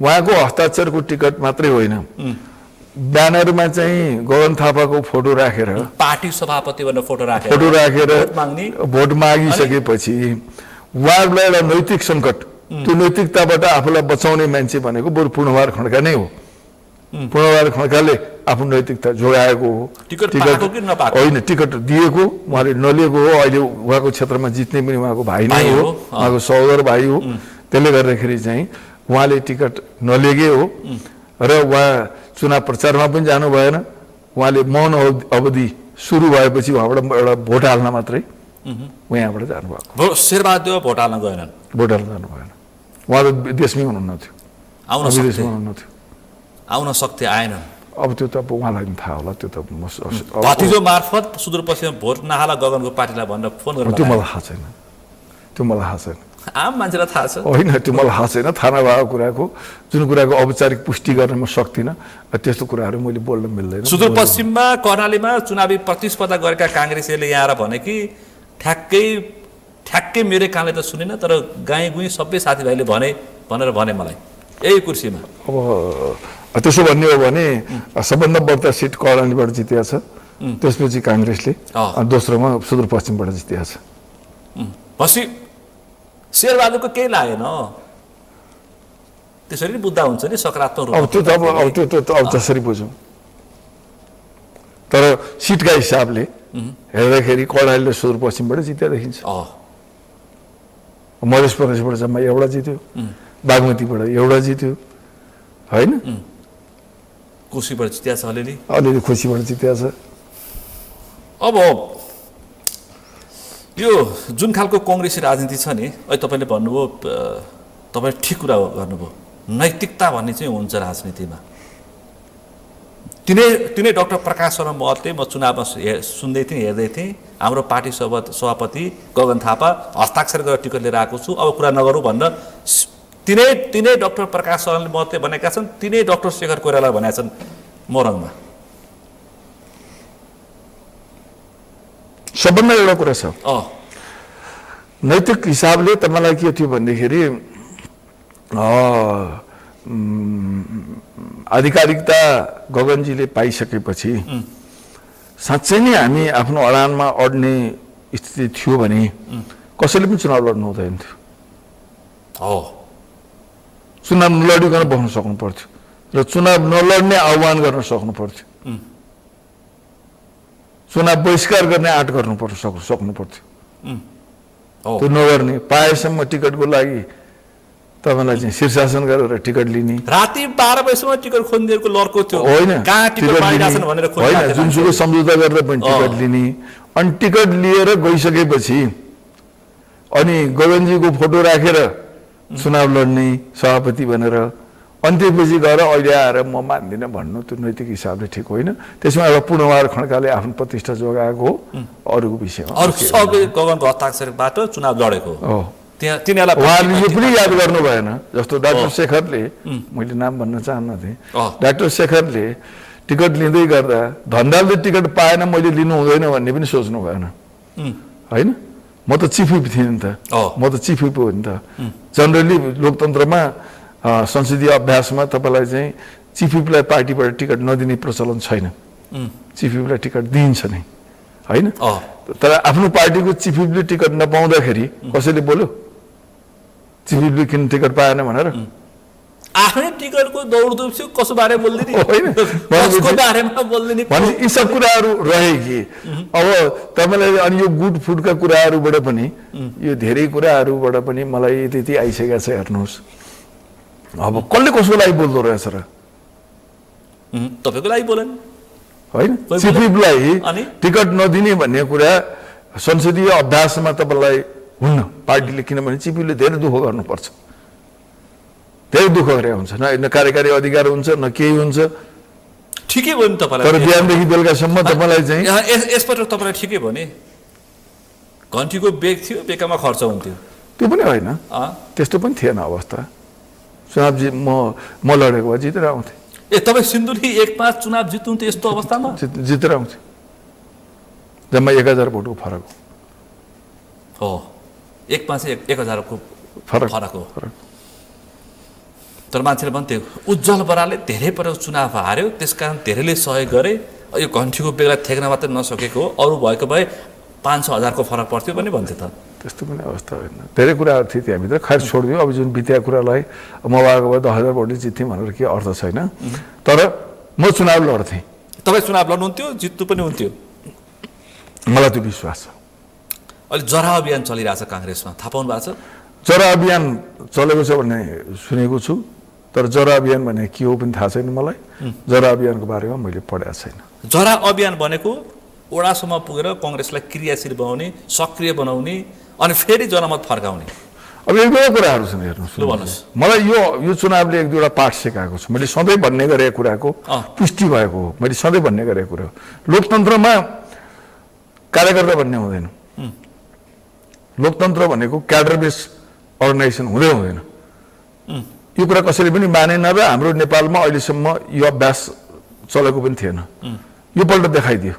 उहाँको हस्ताक्षरको टिकट मात्रै होइन, ब्यानरमा चाहिँ गगन थापाको फोटो राखेर, पार्टी सभापति भनेर फोटो राखेर भोट मागिसकेपछि उहाँहरूलाई एउटा नैतिक सङ्कट, त्यो नैतिकताबाट आफूलाई बचाउने मान्छे भनेको बरु पूर्णबहादुर खड्का नै हो। पूर्णबहादुर खड्काले आफ्नो नैतिकता जोगाएको हो। टिकट होइन, टिकट दिएको, उहाँले नलिएको हो। अहिले उहाँको क्षेत्रमा जित्ने पनि उहाँको भाइ नै हो, उहाँको सहोदर भाइ हो। त्यसले गर्दाखेरि चाहिँ उहाँले टिकट नलिएकै हो र उहाँ चुनाव प्रचारमा पनि जानु भएन। उहाँले मौन अवधि सुरु भएपछि उहाँबाट एउटा भोट हाल्न मात्रै यहाँबाट जानुभएको। शेरबहादुर भोट हाल्न गएनन्, भोट हाल्न जानु भएन। उहाँ त विदेशमै हुनुहुन्न थियो, विदेशमा हुनुहुन्न थियो, आउन सक्थे आएनन्। अब त्यो त अब उहाँलाई पनि थाहा होला। त्यो त भतिजो मार्फत सुदूरपश्चिम भोट नहाल गगनको पार्टीलाई भनेर फोन गरेर त्यो मलाई थाहा छैन, त्यो मलाई थाहा छैन। आम मान्छेलाई थाहा छ होइन, त्यो मलाई थाहा छैन। थाहा नभएको कुराको जुन कुराको औपचारिक पुष्टि गर्न म सक्दिनँ, त्यस्तो कुराहरू मैले बोल्न मिल्दैन। सुदूरपश्चिममा कर्णालीमा चुनावी प्रतिस्पर्धा गरेका काङ्ग्रेसीले यहाँ आएर भने कि ठ्याक्कै मेरो कानले त सुनेन, तर गाई गुई सबै साथीभाइले भनेर भने मलाई यही कुर्सीमा। अब त्यसो भन्ने हो भने सबभन्दा बढ्ता सिट कर्णालीबाट जितेको छ, त्यसपछि काङ्ग्रेसले, दोस्रोमा सुदूरपश्चिमबाट जितेको छ। पछि शेरबहादुरको केही लागेन, त्यसरी नै बुझ्दा हुन्छ नि सकारात्मक रूपमा। त्यो त अब जसरी बुझौँ, तर सिटका हिसाबले हेर्दाखेरि कर्णालीले सुदूरपश्चिमबाट जित्या देखिन्छ। मधेस प्रदेशबाट जम्मा एउटा जित्यो, बागमतीबाट एउटा जित्यो, होइन, कोशीबाट जित्या छ, अलिअलि कोशीबाट जित्या छ। अब यो जुन खालको कङ्ग्रेसी राजनीति छ नि, अहिले तपाईँले भन्नुभयो, तपाईँले ठिक कुरा गर्नुभयो, नैतिकता भन्ने चाहिँ हुन्छ राजनीतिमा। तिनै डाक्टर प्रकाश शरण महतले, म चुनावमा सुन्दै थिएँ, हेर्दै थिएँ, हाम्रो पार्टी सभापति गगन थापा हस्ताक्षर गरेर टिकट लिएर आएको छु, अब कुरा नगरौँ भनेर तिनै डाक्टर प्रकाश शरण महतले भनेका छन्, तिनै डाक्टर शेखर कोइराला भनेका छन् मोरङमा। सबभन्दा एउटा कुरा छ, नैतिक हिसाबले तपाईँलाई के थियो भन्दाखेरि आधिकारिकता गगनजीले पाइसकेपछि साँच्चै नै हामी आफ्नो अडानमा अड्ने स्थिति थियो भने कसैले पनि चुनाव लड्नु हुँदैन थियो। चुनाव नलडिकन बस्न सक्नु पर्थ्यो र चुनाव नलड्ने आह्वान गर्न सक्नु पर्थ्यो, चुनाव बहिष्कार गर्ने आँट सक्नु पर्थ्यो। त्यो नगर्ने, पाएसम्म टिकटको लागि तपाईँलाई चाहिँ शीर्षासन गरेर टिकट लिने, राति 12 बजीसम्म टिकट खोज्नेहरूको लड्को थियो, होइन, होइन, जुनसुकै सम्झौता गरेर पनि टिकट लिने। अनि टिकट लिएर गइसकेपछि अनि गगनजीको फोटो राखेर चुनाव लड्ने सभापति भनेर, अनि त्यसपछि गएर अहिले आएर म मान्दिनँ भन्नु त्यो नैतिक हिसाबले ठिक होइन। त्यसमा एउटा पूर्णबहादुर खड्काले आफ्नो प्रतिष्ठा जोगाएको हो, अरूको विषयमा अरू सबले गगनको हस्ताक्षरबाट चुनाव लडेको हो। त्यहाँ तिनीहरूलाई उहाँले यो पनि याद गर्नु भएन, जस्तो डाक्टर शेखरले, मैले नाम भन्न चाहन्नथेँ, डाक्टर शेखरले टिकट लिँदै गर्दा धन्दाले टिकट पाएन मैले लिनु हुँदैन भन्ने पनि सोच्नु भएन होइन। म त चिफ विप थिएँ नि त, म त चिफ विप हो नि त। जनरली लोकतन्त्रमा संसदीय अभ्यासमा तपाईँलाई चाहिँ चिफ विपलाई पार्टीबाट टिकट नदिने प्रचलन छैन, चिफ विपलाई टिकट दिइन्छ नै होइन। तर आफ्नो पार्टीको चिफ विपले टिकट नपाउँदाखेरि कसैले बोल्यो चिफ विपले किन टिकट पाएन भनेर? आफ्नै टिकटको दौडधुप थियो, कसो बारे बोल्दिने होइन, कसको बारेमा बोल्दिने भने यी सब कुराहरू रहे कि अब तपाईँलाई अनि यो गुड फुडका कुराहरूबाट पनि यो धेरै कुराहरूबाट पनि मलाई त्यति आइसकेको छ। हेर्नुहोस् अब कसले कसको लागि बोल्दो रहेछ र? तपाईँको लागि बोलेन होइन, चिफ विपलाई टिकट नदिने भन्ने कुरा संसदीय अभ्यासमा तपाईँलाई हुन्न पार्टीले, किनभने चिफ विपले धेरै दुःख गर्नुपर्छ, धेरै दुःख गरे हुन्छ, न कार्यकारी अधिकार हुन्छ न केही हुन्छ। ठिकै भयो नि तपाईँलाई, तर बिहानदेखि बेलुकासम्म तपाईँलाई चाहिँ यसपल्ट तपाईँलाई ठिकै भयो नि, घन्टीको बेग थियो, बेकामा खर्च हुन्थ्यो, त्यो पनि होइन, त्यस्तो पनि थिएन अवस्था। चुनाव म लडेको भए जितेर आउँथेँ। तपाईँ सिन्धुली 1-5 चुनाव जित्नुहुन्थ्यो यस्तो अवस्थामा? जितेर आउँथेँ, जम्मा 1000 भोटको फरक हो, 1-5 1000 को फरक हो। तर मान्छेले भन्थे उज्जवल बरालले धेरै पटक चुनाव हार्यो, त्यसकारण धेरैले सहयोग गरे, यो घन्टीको बेगलाई थेक्न मात्रै नसकेको हो, अरू भएको भए 5-6 को फरक पर्थ्यो पनि भन्थे त। त्यस्तो पनि अवस्था होइन, धेरै कुराहरू थिए त्यहाँभित्र, खैर छोडिदियो। अब जुन बितेको कुरालाई म भएको भए 10,000 भोटले जित्थेँ भनेर के अर्थ छैन। तर म चुनाव लड्थेँ। तपाईँ चुनाव लड्नुहुन्थ्यो, जित्नु पनि हुन्थ्यो, मलाई त्यो विश्वास छ। अहिले जरा अभियान चलिरहेछ काङ्ग्रेसमा, थाहा पाउनु भएको छ? जरा अभियान चलेको छ भन्ने सुनेको छु, तर जरा अभियान भने के हो पनि थाहा छैन मलाई। जरा अभियानको बारेमा मैले पढेको छैन। जरा अभियान भनेको ओडासम्म पुगेर कङ्ग्रेसलाई क्रियाशील बनाउने, सक्रिय बनाउने, अनि फेरि जनमत फर्काउने। अब एक दुईवटा कुराहरू छन्, हेर्नुहोस् मलाई यो चुनावले एक दुईवटा पाठ सिकाएको छ। मैले सधैँ भन्ने गरेको कुराको पुष्टि भएको हो, मैले सधैँ भन्ने गरेको कुरा हो। लोकतन्त्रमा कार्यकर्ता भन्ने हुँदैन, लोकतन्त्र भनेको क्याडर बेस अर्गनाइजेसन हुँदैन। यो कुरा कसैले पनि मानेन र हाम्रो नेपालमा अहिलेसम्म यो अभ्यास चलेको पनि थिएन। यो पल्ट देखाइदियो,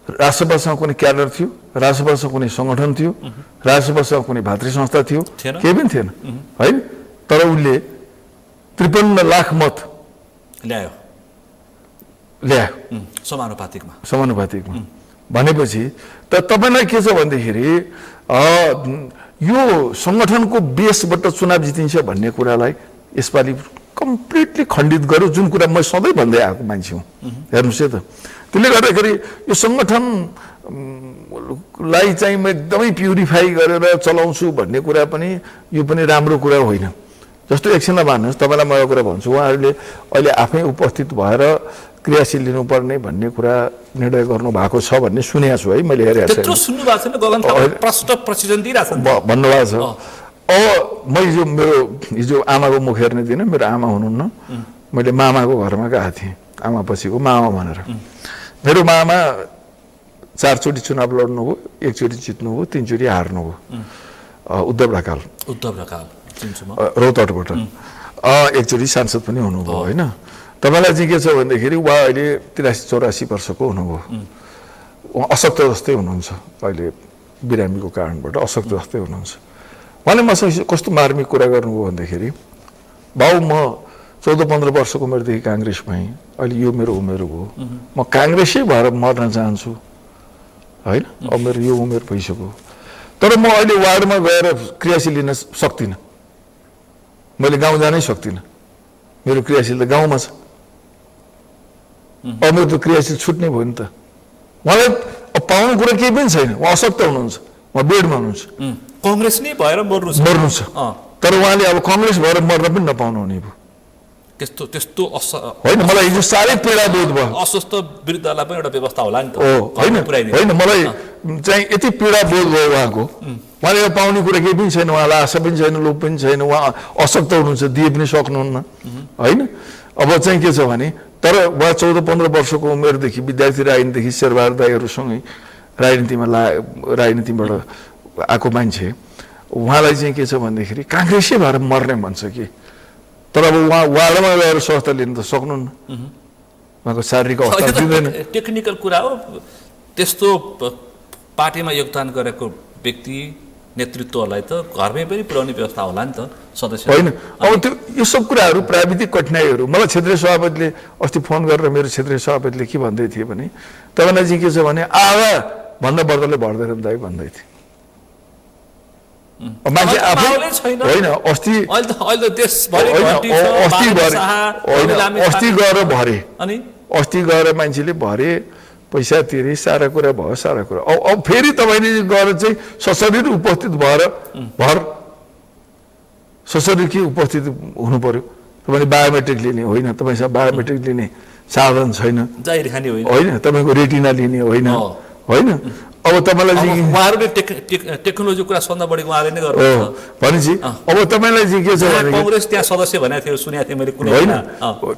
राजसभासँग कुनै क्याडर थियो, राजसभासँग कुनै सङ्गठन थियो, राजसभासँग कुनै भातृ संस्था थियो, केही पनि थिएन होइन। तर उसले 53 लाख मत ल्यायो समानुपातिकमा भनेपछि त तपाईँलाई के छ भन्दाखेरि यो सङ्गठनको बेसबाट चुनाव जितिन्छ भन्ने कुरालाई यसपालि कम्प्लिटली खण्डित गर्यो, जुन कुरा म सधैँ भन्दै आएको मान्छे हुँ। हेर्नुहोस् है त, त्यसले गर्दाखेरि यो सङ्गठनलाई चाहिँ म एकदमै प्युरिफाई गरेर चलाउँछु भन्ने कुरा पनि यो पनि राम्रो कुरा होइन। जस्तो एकछिनमा भन्नुहोस्, तपाईँलाई म एउटा कुरा भन्छु, उहाँहरूले अहिले आफै उपस्थित भएर क्रियाशील लिनुपर्ने भन्ने कुरा निर्णय गर्नु भएको छ भन्ने सुनेको छु है, मैले हेरेको छु। भन्नुभएको छ। म हिजो आमाको मुख हेर्ने दिन, मेरो आमा हुनुहुन्न, मैले मामाको घरमा गएको थिएँ, आमा पछिको मामा भनेर। मेरो मामा 4 चोटि चुनाव लड्नुभयो, 1 चोटि जित्नुभयो, 3 चोटि हार्नुभयो। उद्धव ढकाल रौतहटबाट 1 चोटि सांसद पनि हुनुभयो होइन। तपाईँलाई चाहिँ के छ भन्दाखेरि उहाँ अहिले 83-84 वर्षको हुनुभयो, उहाँ अशक्त जस्तै हुनुहुन्छ, अहिले बिरामीको कारणबाट अशक्त जस्तै हुनुहुन्छ। उहाँले मसँग कस्तो मार्मिक कुरा गर्नुभयो भन्दाखेरि, बाउ म 14-15 वर्षको उमेरदेखि काङ्ग्रेस भएँ, अहिले यो मेरो उमेर हो, म काङ्ग्रेसै भएर मर्न चाहन्छु होइन। अब मेरो यो उमेर भइसक्यो, तर म अहिले वार्डमा गएर क्रियाशील लिन सक्दिनँ, मैले गाउँ जानै सक्दिनँ, मेरो क्रियाशील त गाउँमा छ। अब मेरो त क्रियाशील छुट्ने भयो नि त। उहाँलाई पाउने कुरा केही पनि छैन, उहाँ अशक्त हुनुहुन्छ, उहाँ बेडमा हुनुहुन्छ, कङ्ग्रेस नै भएर मर्नु छ। तर उहाँले अब कङ्ग्रेस भएर मर्न पनि नपाउनु हुने भयो। त्यस्तो होइन, मलाई हिजो साह्रै पीडा बोध भयो। अस्वस्थ वृद्धलाई पनि एउटा व्यवस्था होला नि त होइन, मलाई चाहिँ यति पीडा बोध भयो उहाँको, उहाँले पाउने कुरा केही पनि छैन, उहाँलाई आशा पनि छैन, लोभ पनि छैन, उहाँ अशक्त हुनुहुन्छ, दिए पनि सक्नुहुन्न होइन। अब चाहिँ के छ भने तर उहाँ 14-15 वर्षको उमेरदेखि विद्यार्थी राजनीतिदेखि शेरबहादुर दाईहरूसँगै राजनीतिबाट आएको मान्छे, उहाँलाई चाहिँ के छ भन्दाखेरि काङ्ग्रेसै भएर मर्ने भन्छ कि, तर अब उहाँ वार्डमा गएर स्वास्थ्य लिन त सक्नुहुन्न, उहाँको शारीरिक अवस्था दिँदैन। टेक्निकल कुरा हो, त्यस्तो पार्टीमा योगदान गरेको व्यक्ति नेतृत्वलाई त घरमै पनि पुर्याउने व्यवस्था होला नि त सदस्य होइन। अब त्यो यो सब कुराहरू प्राविधिक कठिनाइहरू। मलाई क्षेत्रीय सभापतिले अस्ति फोन गरेर मेरो क्षेत्रीय सभापतिले के भन्दै थिए भने तपाईँलाई चाहिँ के छ भने आधा भन्दा बढ्दाले भर्दैन दाइ भन्दै थिए। मान्छे आफै होइन अस्ति गएर भरे, अस्ति गएर मान्छेले भरे, पैसा तिरे, सारा कुरा भयो, सारा कुरा। अब फेरि तपाईँले गएर चाहिँ सशरीर उपस्थित भएर सशरीर के उपस्थित हुनु पर्यो। तपाईँले बायोमेट्रिक लिने होइन, तपाईँसँग बायोमेट्रिक लिने साधन छैन होइन, तपाईँको रेटिना लिने होइन होइन। अब तपाईँलाई चाहिँ उहाँहरूले टेक्नोलोजी कुरा सोध्दा बढी उहाँले नै गर्नुहुन्छ भनेपछि अब तपाईँलाई चाहिँ के छ भने कांग्रेस त्यहाँ सदस्य भनेको थियो, सुनेको थिएँ मैले कुनै होइन।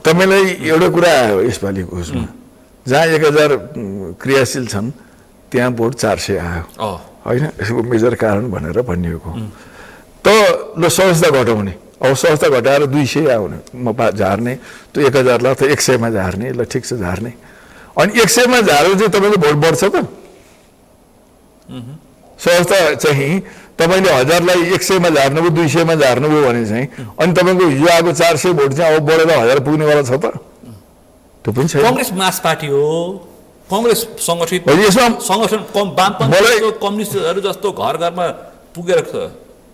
तपाईँलाई एउटा कुरा आयो यसपालिको उसमा, जहाँ 1000 क्रियाशील छन् त्यहाँ भोट 400 आयो होइन। यसको मेजर कारण भनेर भनिएको त ल संस्था घटाउने, अब संस्था घटाएर 200 आउने, म झार्ने, त्यो 1000लाई त 100 मा झार्ने, ल ठिक छ झार्ने। अनि 100 मा झारेर चाहिँ तपाईँको भोट बढ्छ त? संस्था चाहिँ तपाईँले 1000लाई 100 मा झार्नुभयो, 200 मा झार्नुभयो भने चाहिँ अनि तपाईँको हिजो आएको 400 भोट चाहिँ अब बढेर 1000 पुग्नेवाला छ त? त्यो पनि छैन। कांग्रेस मास पार्टी हो, कांग्रेस संगठित संगठन वामपन्थी कम्युनिस्टहरू जस्तो घर घरमा पुगेर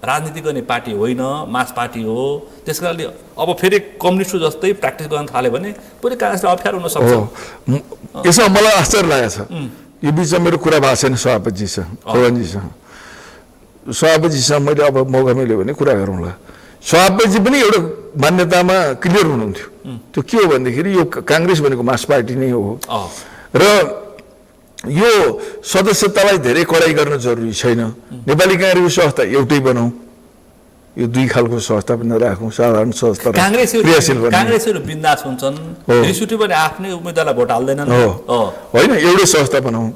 राजनीति गर्ने पार्टी होइन, मास पार्टी हो। त्यस कारणले अब फेरि कम्युनिस्ट जस्तै प्र्याक्टिस गर्न थाल्यो भने पुरै कांग्रेसलाई अप्ठ्यारो हुन सक्छ। यसमा मलाई आश्चर्य लागेको छ, यो बिचमा मेरो कुरा भएको छैन सभापतिजीसँग, प्रधानजीसँग। सभापतिजीसँग मैले अब मौका मिल्यो भने कुरा गरौँला। सभापतिजी पनि एउटा मान्यतामा क्लियर हुनुहुन्थ्यो, त्यो के हो भनेदेखि यो कांग्रेस भनेको मास पार्टी नै हो र यो सदस्यतालाई धेरै कडाइ गर्न जरुरी छैन। नेपाली कांग्रेस संस्था एउटै बनाऊ, यो दुई खालको संस्था पनि राखौँ, साधारण संस्था कांग्रेसहरू बिन्दास हुन्छन्, रिसुटी पनि आफ्नै उम्मेदवारलाई भोट हाल्दैनन् होइन, एउटै संस्था बनाऊ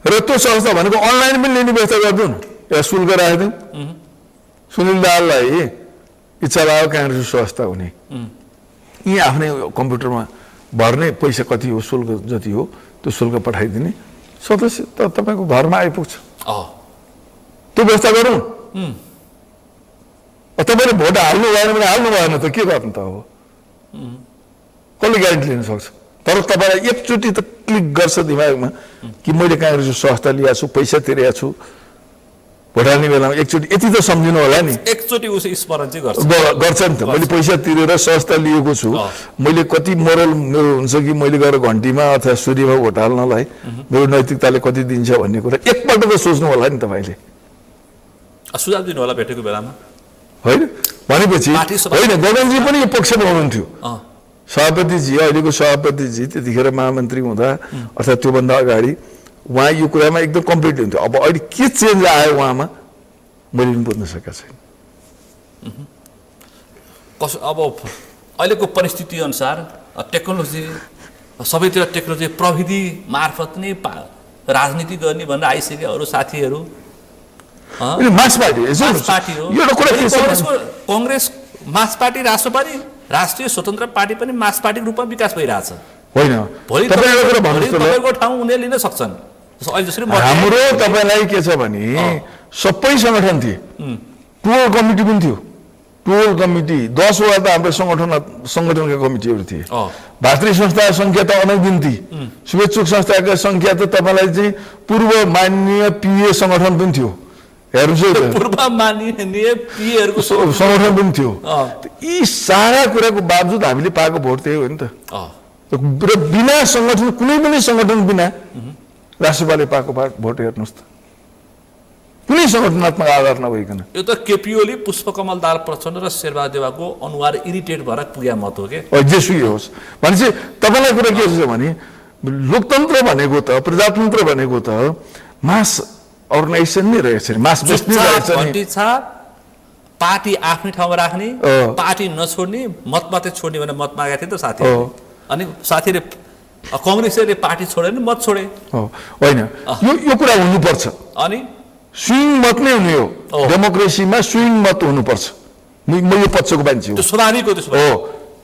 र त्यो संस्था भनेको अनलाइन पनि लिने व्यवस्था गरिदिउँ, या शुल्क राखिदिउँ। सुनिल दाहाललाई इच्छा लाग्यो कांग्रेस संस्था हुने, यी आफ्नै कम्प्युटरमा भर्ने, पैसा कति हो, शुल्क जति हो त्यो शुल्क पठाइदिने, सदस्य त तपाईँको घरमा आइपुग्छ। त्यो व्यवस्था गरौँ। तपाईँले भोट हाल्नु भएन भने हाल्नु भएन त के गर्नु त? अब कसले ग्यारेन्टी लिन सक्छ? तर तपाईँलाई एकचोटि त क्लिक गर्छ दिमागमा कि मैले कांग्रेसको संस्था लिएको छु, पैसा तिरेको छु, भोट हाल्ने बेलामा एकचोटि यति त सम्झिनु होला नि, एकचोटि उस स्मरण चाहिँ गर्छ नि त। मैले पैसा तिरेर संस्था लिएको छु, मैले कति मोरल मेरो हुन्छ कि मैले गएर घन्टीमा अथवा सूर्यमा भोट हाल्नलाई मेरो नैतिकताले कति दिन्छ भन्ने कुरा एकपल्ट त सोच्नु होला नि तपाईँले। सुझाव दिनु होला भेटेको बेलामा होइन। भनेपछि होइन, गगनजी पनि यो पक्षमा हुनुहुन्थ्यो, सभापतिजी, अहिलेको सभापतिजी त्यतिखेर महामन्त्री हुँदा अर्थात् त्योभन्दा अगाडि उहाँ यो कुरामा एकदम कम्प्लिट हुन्थ्यो। अब अहिले के चेन्ज आयो उहाँमा मैले पनि बुझ्न सकेको छैन। अब अहिलेको परिस्थिति अनुसार टेक्नोलोजी सबैतिर टेक्नोलोजी प्रविधि मार्फत नै राजनीति गर्ने भनेर आइसके अरू साथीहरू मास पार्टी हो। कांग्रेस मास पार्टी, राष्ट्रवादी राष्ट्रिय स्वतन्त्र पार्टी पनि मास पार्टीको रूपमा विकास भइरहेछ होइन। भोलि तपाईँको ठाउँ उनीहरूले लिन सक्छन्। हाम्रो तपाईँलाई के छ भने सबै सङ्गठन थिए, टोल कमिटी पनि थियो, टोल कमिटी 10 वटा त हाम्रो सङ्गठनका कमिटीहरू थिए। भातृ संस्था सङ्ख्या त अनगिन्ती, शुभेच्छुक संस्थाका सङ्ख्या त तपाईँलाई चाहिँ पूर्व माननीय पिए सङ्गठन पनि थियो, सङ्गठन पनि थियो। यी सारा कुराको बावजुद हामीले पाएको भोट त्यही हो नि त। र बिना सङ्गठन, कुनै पनि सङ्गठन बिना राष्ट्रपालले पाएको भोट हेर्नुहोस् त, कुनै सङ्गठनात्मक आधार नभइकन। यो त केपी ओली, पुष्पकमल दाहाल प्रचण्ड र शेरबहादुर देउवाको अनुहार इरिटेट भएर पुग्या मत हो के जेसुकै होस्। भनेपछि तपाईँलाई कुरा के छ भने लोकतन्त्र भनेको त, प्रजातन्त्र भनेको त मास अर्गनाइजेसन नै रहेछ नि, मास बेस नै रहेछ नि। घन्टी छाप पार्टी आफ्नै ठाउँमा राख्ने, पार्टी नछोड्ने, मत मात्रै छोड्ने भनेर मत मागेको थियो त साथीहरूले। अनि साथीहरूले कङ्ग्रेसले पार्टी छोडे नि मत छोडे होइन, यो कुरा हुनुपर्छ। अनि स्विङ मत नै हुने हो डेमोक्रेसीमा, स्विङ मत हुनुपर्छ। म यो पक्षको मान्छे हो। त्यो स्वाभाविक हो। त्यसो हो,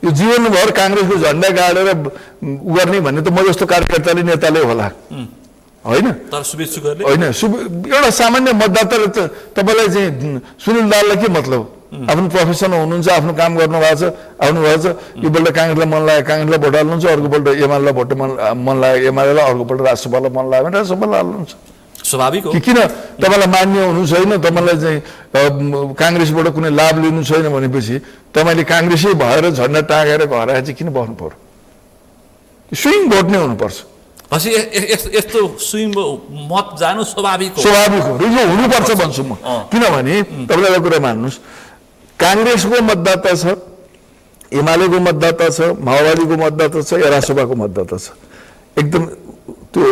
यो जीवनभर काङ्ग्रेसको झन्डा गाडेर उ गर्ने भन्ने त म जस्तो कार्यकर्ताले नेताले होला होइन। तर शुभेच्छुकहरूले होइन, एउटा सामान्य मतदाताले त तपाईँलाई चाहिँ सुनिल दाहाललाई के मतलब? आफ्नो प्रोफेसन हुनुहुन्छ, आफ्नो काम गर्नुभएको छ, आउनुभएको छ, यो पल्ट काङ्ग्रेसलाई मन लाग्यो काङ्ग्रेसलाई भोट हाल्नुहुन्छ, अर्कोपल्ट एमालेलाई भोट मन लाग्यो एमालेलाई, अर्कोपल्ट राष्ट्रसभालाई मन लाग्यो भने राष्ट्रसभालाई हाल्नुहुन्छ। स्वाभाविक हो। किन तपाईँलाई मान्य हुनु छैन, तपाईँलाई चाहिँ काङ्ग्रेसबाट कुनै लाभ लिनु छैन भनेपछि तपाईँले काङ्ग्रेसै भएर झन्डा टाँगेर घर आए चाहिँ किन बस्नु पर्यो? स्विङ भोट नै हुनुपर्छ। यस्तो स्विङ मत जानु स्वाभाविक हो। स्वाभाविक हो, यो हुनुपर्छ भन्छु म। किनभने तपाईँले एउटा कुरा मान्नुहोस्, काङ्ग्रेसको मतदाता छ, एमालेको मतदाता छ, माओवादीको मतदाता छ, या राष्ट्रसभाको मतदाता छ, एकदम त्यो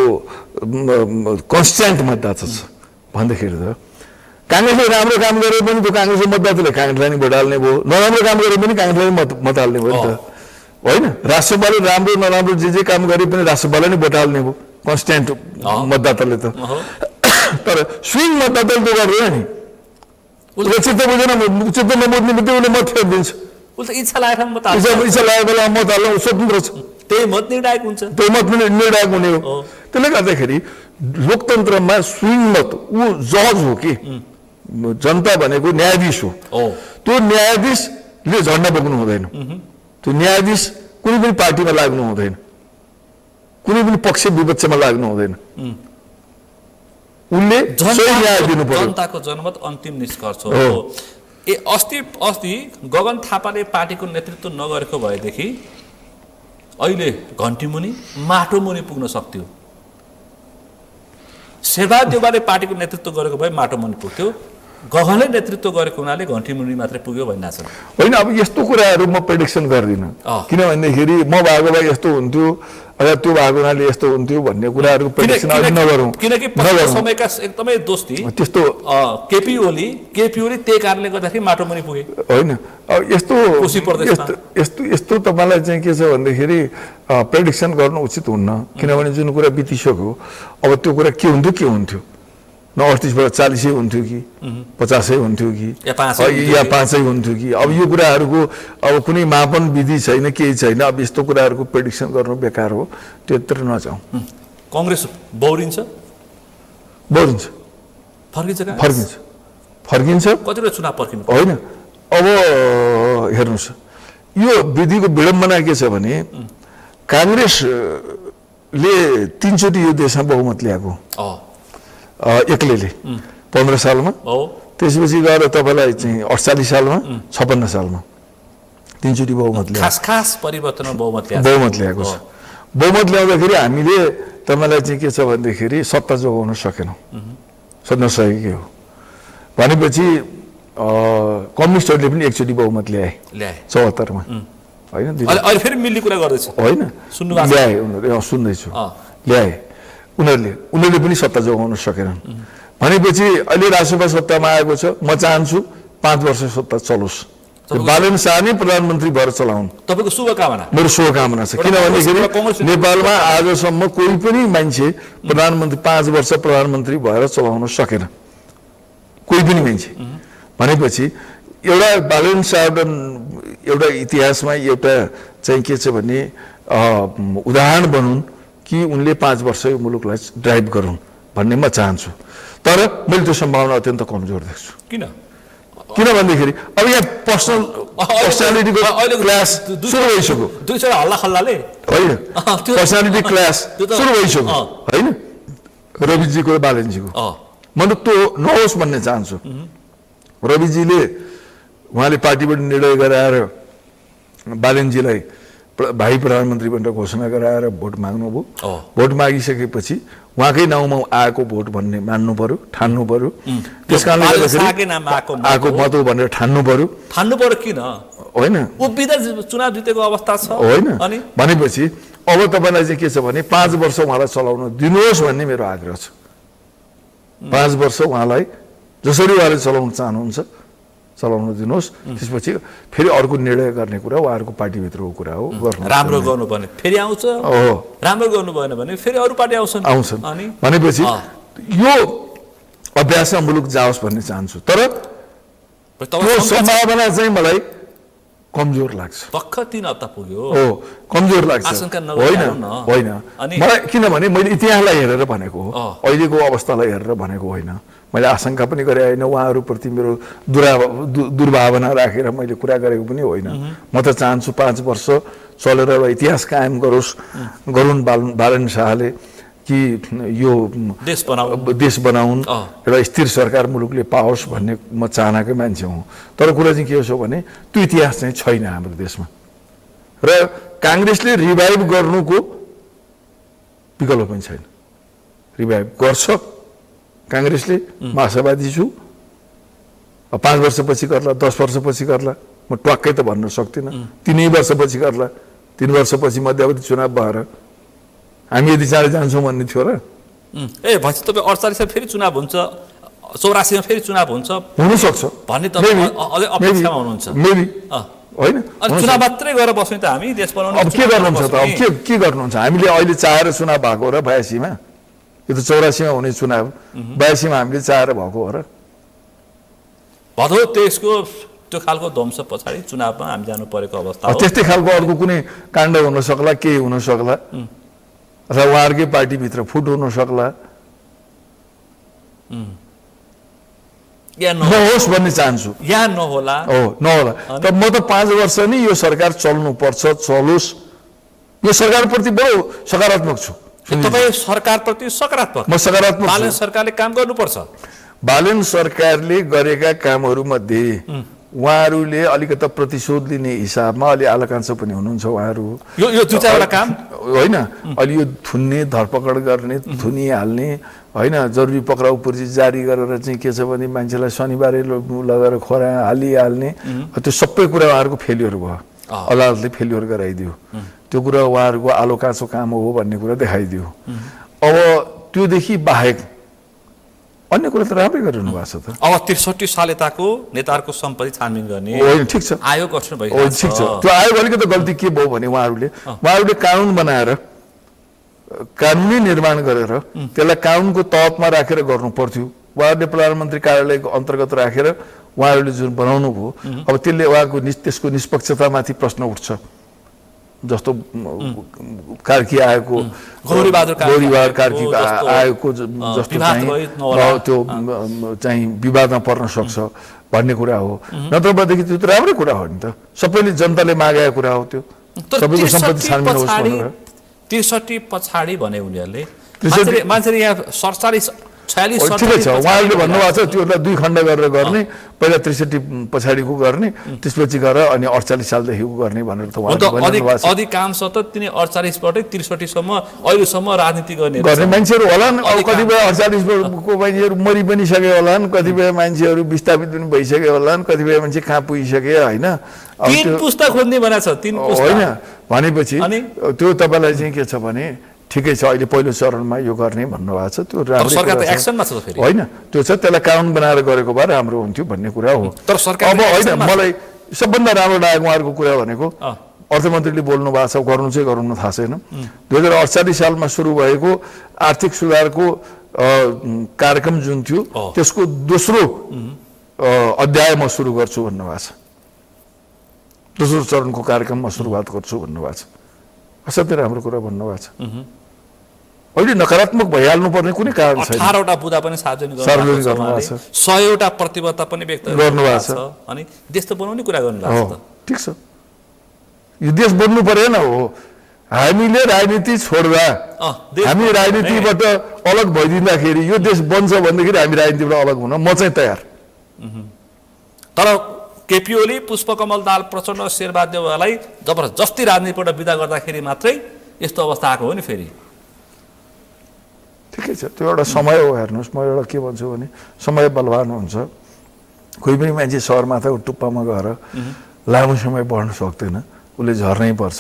कन्स्ट्यान्ट मतदाता छ भन्दाखेरि त काङ्ग्रेसले राम्रो काम गरे पनि त्यो काङ्ग्रेसको मतदाताले काङ्ग्रेसलाई नै भोट हाल्ने भयो, नराम्रो काम गरे पनि काङ्ग्रेसलाई मत हाल्ने भयो नि त होइन। राष्ट्रसभाले राम्रो नराम्रो जे काम गरे पनि राष्ट्रसभालाई नै भोट हाल्ने भयो कन्स्ट्यान्ट मतदाताले त। तर स्विङ मतदाताले त्यो गर्दैन नि, उसले चित्त बुझेन, चित्त नबुझ्ने बित्तिकै उसले मत फेरिदिन्छ। उसले इच्छा लागेको मत इच्छा लागेको बेला मत हाल्न स्वतन्त्र छ, त्यही मत निर्णायक हुन्छ, त्यही मत निर्णायक हुने हो। त्यसले गर्दाखेरि लोकतन्त्रमा स्विङ मत ऊ जज हो कि जनता भनेको न्यायाधीश हो। त्यो न्यायाधीशले झन्डा बोक्नु हुँदैन, त्यो न्यायाधीश कुनै पनि पार्टीमा लाग्नु हुँदैन, कुनै पनि पक्ष विपक्षमा लाग्नु हुँदैन, उनले सही न्याय दिनु पर्यो। जनताको जनमत अन्तिम निष्कर्ष हो। अस्ति गगन थापाले पार्टीको नेतृत्व नगरेको भएदेखि अहिले घन्टीमुनि माटो मुनि पुग्न सक्थ्यो। शेरबहादुर देउवाले पार्टीको नेतृत्व गरेको भए माटो मुनि पुग्थ्यो, गगनले नेतृत्व गरेको हुनाले घन्टीमुनि मात्रै पुग्यो भन्ने छ। होइन, अब यस्तो कुराहरू म प्रेडिक्सन गर्दिनँ, किनभनेदेखि म भएको भए यस्तो हुन्थ्यो, अगर त्यो भएको हुनाले यस्तो हुन्थ्यो भन्ने कुराहरू प्रेडिक्सन नगरौँ। किनकि पछिल्लो समयका एकदमै दोस्ती त्यस्तो केपी ओली त्यही कारणले गर्दाखेरि माटो मुनि पुगे होइन। अब यस्तो तपाईँलाई चाहिँ के छ भन्दाखेरि प्रेडिक्सन गर्नु उचित हुन्न, किनभने जुन कुरा बितिसक्यो अब त्यो कुरा के हुन्थ्यो न 38बाट 40 हुन्थ्यो कि 50 हुन्थ्यो कि या 5 हुन्थ्यो कि। अब यो कुराहरूको अब कुनै मापन विधि छैन, केही छैन। अब यस्तो कुराहरूको प्रेडिक्सन गर्नु बेकार हो, त्यत्र नजाउँ। कङ्ग्रेस बौरिन्छ फर्किन्छ कतिवटा चुनाव पर्खिनु होइन। अब हेर्नुहोस्, यो विधिको विडम्बना के छ भने काङ्ग्रेसले 3 चोटि यो देशमा बहुमत ल्याएको एक्लैले 15 सालमा, त्यसपछि गएर तपाईँलाई चाहिँ 48 सालमा, 56 सालमा 3 चोटि बहुमत ल्याएको, खास परिवर्तनमा बहुमत ल्याएको छ। बहुमत ल्याउँदाखेरि हामीले तपाईँलाई चाहिँ के छ भन्दाखेरि सत्ता जोगाउन सकेनौँ, नसकेकै हो। भनेपछि कम्युनिस्टहरूले पनि एकचोटि बहुमत ल्याए 74 मा होइन। अहिले फेरि मिल्ने कुरा गर्दैछ होइन, ल्याए उनीहरूले, सुन्दैछु, ल्याए उनीहरूले पनि सत्ता जोगाउन सकेनन्। भनेपछि अहिले राष्ट्रसभा सत्तामा आएको छ, म चाहन्छु 5 वर्ष सत्ता चलोस्, बालेन शाह नै प्रधानमन्त्री भएर चलाउनु। तपाईँको शुभकामना, मेरो शुभकामना छ। किनभनेखेरि नेपालमा आजसम्म कोही पनि मान्छे प्रधानमन्त्री 5 वर्ष प्रधानमन्त्री भएर चलाउन सकेन, कोही पनि मान्छे। भनेपछि एउटा बालेन शाह एउटा इतिहासमा एउटा चाहिँ के छ भने उदाहरण बनुन् कि उनले 5 वर्ष यो मुलुकलाई ड्राइभ गरून् भन्ने म चाहन्छु। तर मैले त्यो सम्भावना अत्यन्त कमजोर देख्छु। किनभनेदेखि अब यहाँ पर्सनालिटीको क्लास सुरु भइसक्यो, होइन, पर्सनालिटी क्लास सुरु भइसक्यो होइन, रविजीको र बालनजीको। म त्यो नहोस् भन्ने चाहन्छु। रविजीले उहाँले पार्टीबाट निर्णय गराएर बालनजीलाई भाइ प्रधानमन्त्री भनेर घोषणा गराएर भोट माग्नुभयो। भोट मागिसकेपछि उहाँकै नाउँमा आएको भोट भन्ने मान्नु पर्यो, ठान्नु पर्यो। त्यस कारणले आएको मत हो भनेर ठान्नु पर्यो। किन होइन, चुनाव जितेको अवस्था छ होइन। भनेपछि अब तपाईँलाई चाहिँ के छ भने 5 वर्ष उहाँलाई चलाउन दिनुहोस् भन्ने मेरो आग्रह छ। 5 वर्ष उहाँलाई जसरी उहाँले चलाउन चाहनुहुन्छ चलाउन दिनुहोस्, त्यसपछि फेरि अर्को निर्णय गर्ने कुरा उहाँहरूको पार्टीभित्रको कुरा हो। राम्रो गर्नु भने फेरि आउँछ, राम्रो गर्नु भएन भने फेरि अरू पार्टी आउँछन्। भनेपछि यो अभ्यासमा मुलुक जाओस् भन्ने चाहन्छु, तर त्यो सम्भावना चाहिँ मलाई कमजोर लाग्छ। पक्क 3 हप्ता पुग्यो, कमजोर लाग्छ। होइन मलाई, किनभने मैले इतिहासलाई हेरेर भनेको हो, अहिलेको अवस्थालाई हेरेर भनेको होइन। मैले आशंका पनि गरे होइन, उहाँहरूप्रति मेरो दुर्भावना राखेर मैले कुरा गरेको पनि होइन। म त चाहन्छु 5 वर्ष चलेर एउटा इतिहास कायम गरून् बालन शाहले कि यो देश बनाउन्, एउटा स्थिर सरकार मुलुकले पाओस् भन्ने म चाहनाकै मान्छे हुँ। तर कुरा चाहिँ के हो भने त्यो इतिहास चाहिँ छैन हाम्रो देशमा, र काङ्ग्रेसले रिभाइभ गर्नुको विकल्प पनि छैन। रिभाइभ गर्छ काङ्ग्रेसले, म आशावादी छु। 5 वर्षपछि गर्ला, 10 वर्षपछि गर्ला, म ट्वाक्कै त भन्न सक्दिनँ। 3 वर्षपछि गर्ला, 3 वर्षपछि मध्यावधि चुनाव भएर हामी यदि चाँडै जान्छौँ भन्ने थियो र? भनेपछि तपाईँ 48 फेरि चुनाव हुन्छ, 84 फेरि चुनाव हुन्छ, हुनसक्छ भन्ने तपाईँ अझै अपेक्षामा हुनुहुन्छ? मेबी होइन, चुनाव मात्रै गरेर बस्ने त हामी देश बनाउने। अब के गर्नुहुन्छ त? अब के गर्नुहुन्छ? हामीले अहिले चाहेर चुनाव भएको र 82मा, यो त 84मा हुने चुनाव 82मा हामीले चाहेर भएको हो र? भदौ 23 को त्यो खालको ध्वंस पछाडि चुनावमा हामी जानु परेको अवस्था हो। त्यस्तै खालको अर्को कुनै काण्ड हुन सक्ला, के हुन सक्ला, अथवा उहाँहरूकै पार्टीभित्र फुट हुन सक्ला, नहोस् भन्ने चाहन्छु। या नहोला, नहोला। त म त 5 वर्ष नै यो सरकार चल्नुपर्छ, चलोस्। यो सरकारप्रति बडो सकारात्मक छु। तपाईँ सरकारप्रति सकारात्मक? म सकारात्मक छु। बालन सरकारले काम गर्नुपर्छ। बालन सरकारले गरेका कामहरूमध्ये उहाँहरूले अलिकता प्रतिशोध लिने हिसाबमा अलि आलकांश पनि हुनुहुन्छ उहाँहरू। यो 2-4 काम होइन, अलि यो थुन्ने, धरपकड गर्ने, थुनिहाल्ने होइन, जरुरी पक्राउ पर्ची जारी गरेर चाहिँ के छ भने मान्छेलाई शनिबारै लगेर खोरा हालिहाल्ने, त्यो सबै कुरा उहाँहरूको फेलियर भयो। अदालतले फेलियर गराइदियो। त्यो कुरा उहाँहरूको आलो काँचो काम हो भन्ने कुरा देखाइदियो। अब त्योदेखि बाहेक अन्य कुरा त राम्रै गरिरहनु भएको छ त। अब 63 साल यताको नेताहरूको सम्पत्ति छानबिन गर्ने ठिक छ, आयोग गठन भइरहेको छ। ठिक छ। त्यो आयोग अलिकति गल्ती के भयो भने उहाँहरूले कानुन बनाएर, कानुनी निर्माण गरेर त्यसलाई कानुनको तहतमा राखेर गर्नु पर्थ्यो। उहाँहरूले प्रधानमन्त्री कार्यालयको अन्तर्गत राखेर उहाँहरूले जुन बनाउनु भयो, अब त्यसले उहाँको त्यसको निष्पक्षतामाथि प्रश्न उठ्छ। जस्तो कार्की आएको, गौरीबहादुर कार्की आएको जस्तो त्यो चाहिँ विवादमा पर्न सक्छ भन्ने कुरा हो। नत्रदेखि त्यो त राम्रै कुरा हो नि त, सबैले जनताले मागेको कुरा हो त्यो, सबैको सम्पत्ति छानबिन होस् भनेर। 63 पछाडि भने उनीहरूले मान्छेले यहाँ 47 ठिकै छ। उहाँहरूले भन्नुभएको छ त्योलाई 2 खण्ड गरेर गर्ने, पहिला 63 पछाडिको गर्ने, त्यसपछि गएर अनि 48 सालदेखिको गर्ने भनेर त अधिकांश त तिनी 48 बाटै 63 सम्म अहिलेसम्म राजनीति गर्ने मान्छेहरू होलान्। अब कतिपय 48 को मान्छेहरू मरि पनि सके होलान्, कतिपय मान्छेहरू विस्थापित पनि भइसके होलान्, कतिपय मान्छे कहाँ पुगिसके होइन। 3 पुस्ता खोज्ने भनेको छ, 3 पुस्ता होइन भनेपछि त्यो तपाईँलाई चाहिँ के छ भने ठिकै छ, अहिले पहिलो चरणमा यो गर्ने भन्नुभएको छ, त्यो राम्रो होइन। त्यो छ, त्यसलाई कानुन बनाएर गरेको भए राम्रो हुन्थ्यो भन्ने कुरा हो। अब होइन, मलाई सबभन्दा राम्रो लागेको उहाँहरूको कुरा भनेको अर्थमन्त्रीले बोल्नु भएको छ, गर्नु चाहिँ गराउनु थाहा छैन। 2048 सालमा सुरु भएको आर्थिक सुधारको कार्यक्रम जुन थियो त्यसको दोस्रो अध्याय म सुरु गर्छु भन्नुभएको छ। दोस्रो चरणको कार्यक्रम म सुरुवात गर्छु भन्नुभएको छ। असाध्यै राम्रो कुरा भन्नुभएको छ। अहिले नकारात्मक भइहाल्नु पर्ने कुनै कारण छैन। 18वटा बुदा पनि सार्वजनिक गर्नुभएको छ, 100वटा प्रतिबद्धता पनि व्यक्त गर्नुभएको छ, अनि देश त बनाउने कुरा गर्नुभएको छ। ठिक छ, यो देश बन्नु परेन हो। हामीले राजनीति छोड्दा, हामी राजनीतिबाट अलग भइदिँदाखेरि यो देश बन्छ भन्दाखेरि हामी राजनीतिबाट अलग हुन म चाहिँ तयार। तर केपी ओली, पुष्पकमल दाहाल प्रचण्ड, शेरबहादुर देउवालाई जबरजस्ती राजनीतिबाट विदा गर्दाखेरि मात्रै यस्तो अवस्था आएको हो नि फेरि। ठिकै छ, त्यो एउटा समय हो। हेर्नुहोस्, म एउटा के भन्छु भने समय बलवान हुन्छ। कोही पनि मान्छे सहरमाथाको टुप्पामा गएर लामो समय बढ्न सक्दैन, उसले झर्नै पर्छ।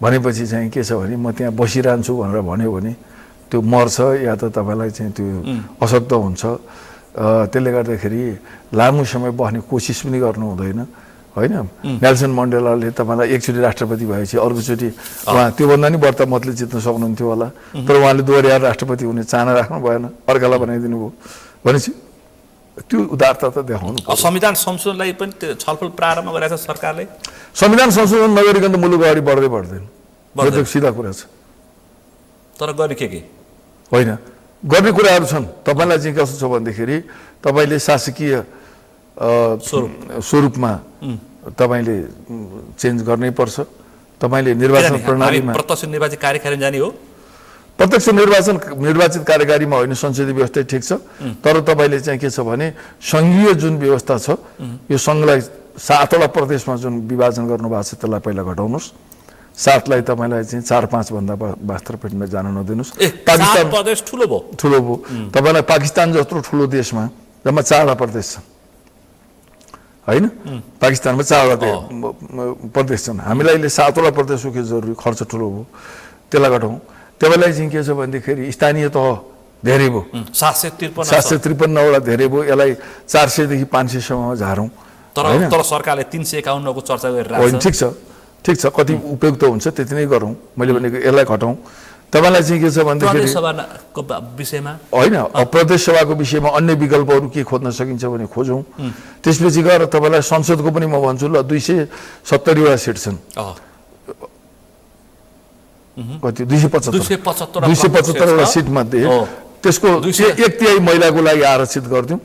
भनेपछि चाहिँ के छ भने म त्यहाँ बसिरहन्छु भनेर भन्यो भने त्यो मर्छ या त तपाईँलाई चाहिँ त्यो अशक्त हुन्छ। त्यसले गर्दाखेरि लामो समय बस्ने कोसिस पनि गर्नु हुँदैन होइन। नेल्सन मण्डेलाले तपाईँलाई एकचोटि राष्ट्रपति भएपछि अर्कोचोटि उहाँ त्योभन्दा नि बढ्ता मतले जित्न सक्नुहुन्थ्यो होला, तर उहाँले दोहोऱ्याएर राष्ट्रपति हुने चाहना राख्नु भएन, अर्कालाई बनाइदिनु भयो भनेपछि त्यो उदारता त देखाउनु। संविधान संशोधनलाई पनि छलफल प्रारम्भ गरेको छ सरकारले। संविधान संशोधन नगरिकन त मुलुक अगाडि बढ्दै बढ्दैन, यो सिधा कुरा छ। तर गर्ने के होइन, गर्ने कुराहरू छन्। तपाईँलाई चाहिँ कस्तो छ भनेदेखि तपाईँले शासकीय स्वरूपमा तपाईँले चेन्ज गर्नै पर्छ। तपाईँले निर्वाचन प्रणालीमा प्रत्यक्ष निर्वाचित कार्यकारी जाने हो। प्रत्यक्ष निर्वाचित कार्यकारीमा होइन, संसदीय व्यवस्था ठिक छ, तर तपाईँले चाहिँ के छ भने सङ्घीय जुन व्यवस्था छ यो सङ्घलाई 7वटा प्रदेशमा जुन विभाजन गर्नुभएको छ त्यसलाई पहिला घटाउनुहोस्। 7लाई तपाईँलाई चाहिँ 4-5 भन्दा मात्र पेटमा जान नदिनुहोस्। पाकिस्तान प्रदेश ठुलो भयो। तपाईँलाई पाकिस्तान जत्रो ठुलो देशमा जम्मा 4वटा प्रदेश छन् होइन। पाकिस्तानमा 4वटा प्रदेश छन्, हामीलाई अहिले 7वटा प्रदेशको के जरुरी, खर्च ठुलो भयो, त्यसलाई घटाउँ। त्यसलाई चाहिँ के छ भनेदेखि स्थानीय तह धेरै भयो, 753वटा धेरै भयो, यसलाई 400 देखि 500सम्ममा झारौँ। तर सरकारले 351 को चर्चा गरिरहेको छ। ठिक छ, कति उपयुक्त हुन्छ त्यति नै गरौँ। मैले भनेको यसलाई घटाउँ। तपाईँलाई चाहिँ के छ भनेदेखि विषयमा होइन, प्रदेश सभाको विषयमा अन्य विकल्पहरू के खोज्न सकिन्छ भने खोजौँ। त्यसपछि गएर तपाईँलाई संसदको पनि म भन्छु ल 270वटा सिट छन्, कति 275वटा सिट मध्ये त्यसको 1/3 महिलाको लागि आरक्षित गरिदिउँ,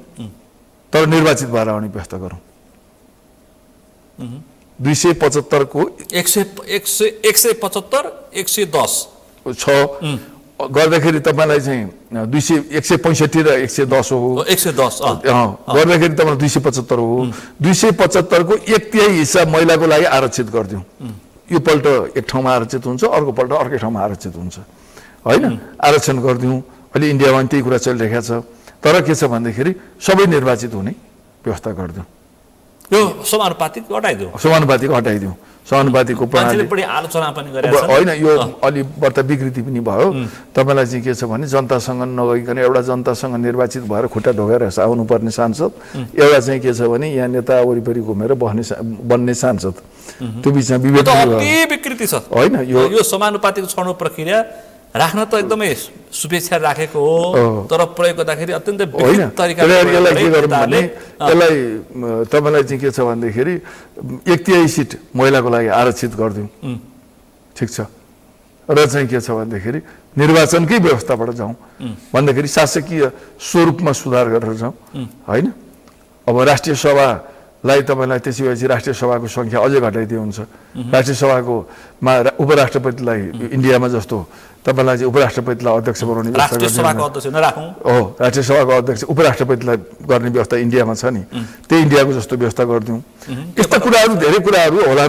तर निर्वाचित भएर आउने व्यवस्था गरौँ। 275 को 175 110 छ गर्दाखेरि तपाईँलाई चाहिँ 165 र 110 हो। 110 गर्दाखेरि तपाईँलाई 275 हो। 275 को 1/3 हिस्सा महिलाको लागि आरक्षित गरिदिउँ। यो पल्ट एक ठाउँमा आरक्षित हुन्छ, अर्को पल्ट अर्कै ठाउँमा आरक्षित हुन्छ होइन। आरक्षण गरिदिउँ। अहिले इन्डियामा पनि त्यही कुरा चलिरहेको छ, तर के छ भन्दाखेरि सबै निर्वाचित हुने व्यवस्था गरिदिउँ। यो समानुपातिक हटाइदिउँ। समानुपातिको प्रणाली आलोचना पनि गरेको छ होइन, यो अलि बढ्ता विकृति पनि भयो। तपाईँलाई चाहिँ के छ भने जनतासँग नगइकन एउटा जनतासँग निर्वाचित भएर खुट्टा ढोकेर आउनुपर्ने सांसद, एउटा चाहिँ के छ भने यहाँ नेता वरिपरि घुमेर बन्ने सांसद, त्यो बिचमा विकृति छ होइन। यो समानुपातिक छनौट प्रक्रिया राख्न त एकदमै शुभेच्छा राखेको हो, तर प्रयोग गर्दाखेरि अत्यन्तै विकृत तरिकाले यसलाई के गरौँ भने यसलाई तपाईँलाई चाहिँ के छ भनेदेखि 1/3 सिट महिलाको लागि आरक्षित गरिदिउँ। ठिक छ, र चाहिँ के छ भनेदेखि निर्वाचनकै व्यवस्थाबाट जाउँ भन्दाखेरि शासकीय स्वरूपमा सुधार गरेर जाउँ होइन। अब राष्ट्रिय सभालाई तपाईँलाई त्यसपछि राष्ट्रिय सभाको सङ्ख्या अझै घटाइदिए हुन्छ। राष्ट्रिय सभाको उपराष्ट्रपतिलाई इन्डियामा जस्तो तपाईँलाई चाहिँ उपराष्ट्रपतिलाई अध्यक्ष बनाउने राष्ट्रिय सभाको अध्यक्ष नराखौँ। राष्ट्रिय सभाको अध्यक्ष उपराष्ट्रपतिलाई गर्ने व्यवस्था इन्डियामा छ नि, त्यही इन्डियाको जस्तो व्यवस्था गरिदिउँ। यस्ता कुराहरू धेरै कुराहरू होला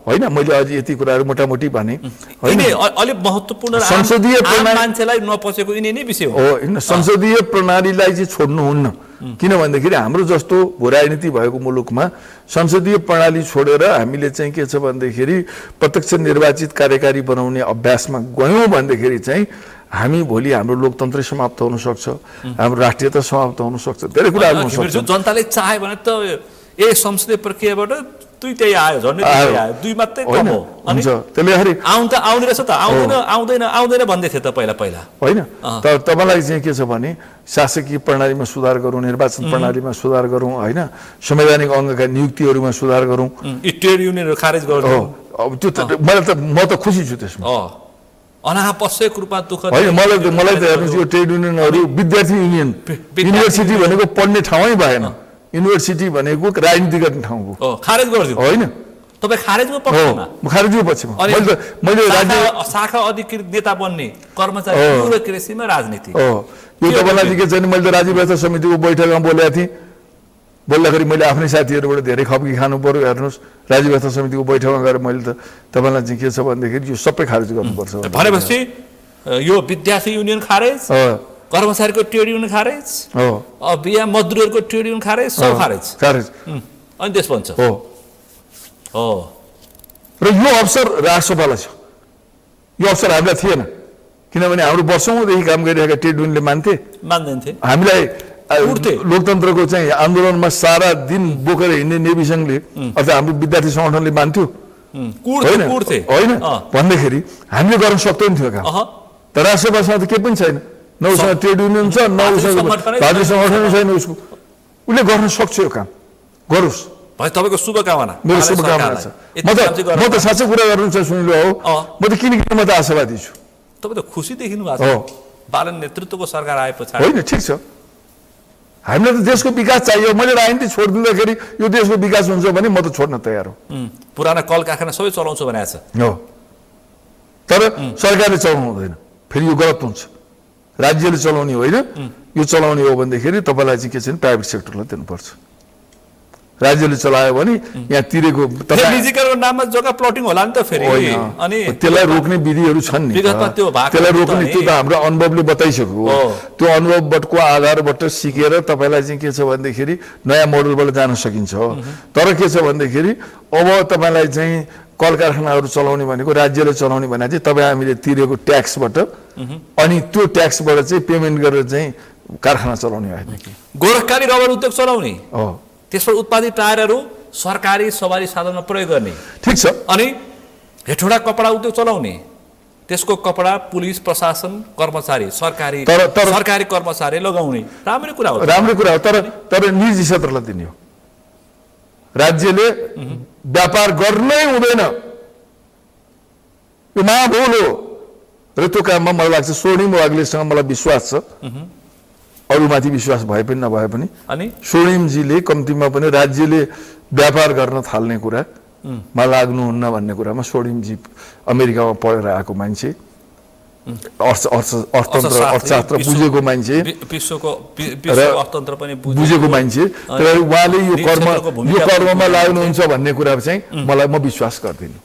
होइन। मैले अझै यति कुराहरू मोटामोटी भने होइन, अलिक महत्त्वपूर्ण संसदीय मान्छेलाई नपसेको यिनै नै विषय हो होइन। संसदीय प्रणालीलाई चाहिँ छोड्नुहुन्न, किनभनेदेखि हाम्रो जस्तो भूराजनीति भएको मुलुकमा संसदीय प्रणाली छोडेर हामीले चाहिँ के छ भनेदेखि प्रत्यक्ष निर्वाचित कार्यकारी बनाउने अभ्यासमा गयौँ भनेदेखि चाहिँ हामी भोलि हाम्रो लोकतन्त्रै समाप्त हुन सक्छ, हाम्रो राष्ट्रियता समाप्त हुन सक्छ, धेरै कुराहरू हुन सक्छ। जनताले चाह्यो भने त संसदीय प्रक्रियाबाट दुईटै आयो, झन्डै आयो, दुई मात्रै कम हो। हुन्छ, त्यसले आउने रहेछ त आउँदैन भन्दै थियो त पहिला होइन। तर तपाईँलाई चाहिँ के छ भने शासकीय प्रणालीमा सुधार गरौँ, निर्वाचन प्रणालीमा सुधार गरौँ होइन, संवैधानिक अङ्गका नियुक्तिहरूमा सुधार गरौँ, ट्रेड युनियनहरू खारेज गरौँ। अब त्यो त म त खुसी छु त्यसमा। अनावश्यक रूपमा दुःख होइन, मलाई त हेर्नुहोस् यो ट्रेड युनियनहरू विद्यार्थी युनियन, युनिभर्सिटी भनेको पढ्ने ठाउँै भएन, युनिभर्सिटी भनेको राजनीति गर्ने ठाउँ हो। खारेज गरिदिनु होइन, तपाईँ खारेजको पक्षमा? म खारेजको पक्षमा। मैले शाखा अधिकृत नेता बन्ने कर्मचारी ब्युरोक्रेसीमा राजनीति यो तपाईँलाई के छ भने मैले त राज्य व्यवस्था समितिको बैठकमा बोलेको थिएँ, बोल्दाखेरि मैले आफ्नै साथीहरूबाट धेरै खप्की खानु पर्यो। हेर्नुहोस् राज्य व्यवस्था समितिको बैठकमा गएर मैले त तपाईँलाई चाहिँ के छ भनेदेखि यो सबै खारेज गर्नुपर्छ भनेपछि यो विद्यार्थी युनियन खारेज, कर्मचारीको ट्रेड युनियन खारेज, अब यहाँ मजदुरहरूको ट्रेड युनियन खारेज, सब खारेज अनि देश बन्छ र यो अवसर राष्ट्रसभालाई छ, यो अवसर हामीलाई थिएन। किनभने हाम्रो वर्षौँदेखि काम गरिरहेका ट्रेड युनियनले मान्दैनथे हामीलाई उठ्थे। लोकतन्त्रको चाहिँ आन्दोलनमा सारा दिन बोकेर हिँड्ने नेभी सङ्घले अथवा हाम्रो विद्यार्थी सङ्गठनले मान्थ्यो होइन भन्दाखेरि हामीले गर्न सक्दैन थियो काम। तर राष्ट्रवादसँग त केही पनि छैन, न उसँग ट्रेड युनियन छ, न उसँग भातृ सङ्गठन छैन उसको। उसले गर्न सक्छ यो काम, गरोस्। तपाईँको शुभकामना, मेरो शुभकामना छ। म त साँच्चै कुरा गर्नु छ सुनिलो हो, म त किन म त आशावादी छु। तपाईँ त खुसी देखिनु भएको छ बालन नेतृत्वको सरकार आए पछाडि। होइन ठिक छ, हामीलाई त देशको विकास चाहियो। मैले राजनीति छोडिदिँदाखेरि यो देशको विकास हुन्छ भने म त छोड्न तयार हो। पुराना कल कारखाना सबै चलाउँछु भनेको छ हो, तर सरकारले चलाउनु हुँदैन, फेरि यो गलत हुन्छ। राज्यले चलाउने होइन, यो चलाउने हो भनेदेखि तपाईँलाई चाहिँ के छ भने प्राइभेट सेक्टरलाई दिनुपर्छ। राज्यले चलायो भने यहाँ तिरेको निजीकरणको नाममा जग्गा प्लटिङ होला नि त फेरि, अनि त्यसलाई रोक्ने विधिहरू छन् नि, त्यसलाई रोक्ने त्यो त हाम्रो अनुभवले बताइसक्यो। त्यो अनुभवको आधारबाट सिकेर तपाईँलाई चाहिँ के छ भनेदेखि नयाँ मोडलबाट जान सकिन्छ। तर के छ भनेदेखि अब तपाईँलाई चाहिँ कल कारखानाहरू चलाउने भनेको राज्यले चलाउने भने चाहिँ तपाईँ हामीले तिरेको ट्याक्सबाट अनि त्यो ट्याक्सबाट चाहिँ पेमेन्ट गरेर चाहिँ कारखाना चलाउने होइन। गोरखकाली रबर उद्योग चलाउने, हो त्यसबाट उत्पादित टायरहरू सरकारी सवारी साधनमा प्रयोग गर्ने, ठिक छ। अनि हेठौडा कपडा उद्योग चलाउने, त्यसको कपडा पुलिस प्रशासन कर्मचारी सरकारी कर्मचारी लगाउने, राम्रो कुरा हो, राम्रो कुरा हो। तर निजी क्षेत्रलाई दिने हो, राज्यले व्यापार गर्नै हुँदैन, यो महाभूल हो। र त्यो काममा मलाई लाग्छ स्वर्णिम वाग्लेसँग मलाई विश्वास छ, अरूमाथि विश्वास भए पनि नभए पनि अनि स्वर्णिमजीले कम्तीमा पनि राज्यले व्यापार गर्न थाल्ने कुरामा लाग्नुहुन्न भन्ने कुरामा स्वर्णिमजी अमेरिकामा पढेर आएको मान्छे, अर्थशास्त्र बुझेको मान्छे, विश्वको अर्थतन्त्र पनि बुझेको मान्छे, तर उहाँले यो कर्ममा लाग्नुहुन्छ भन्ने कुरा चाहिँ म विश्वास गर्दिनँ।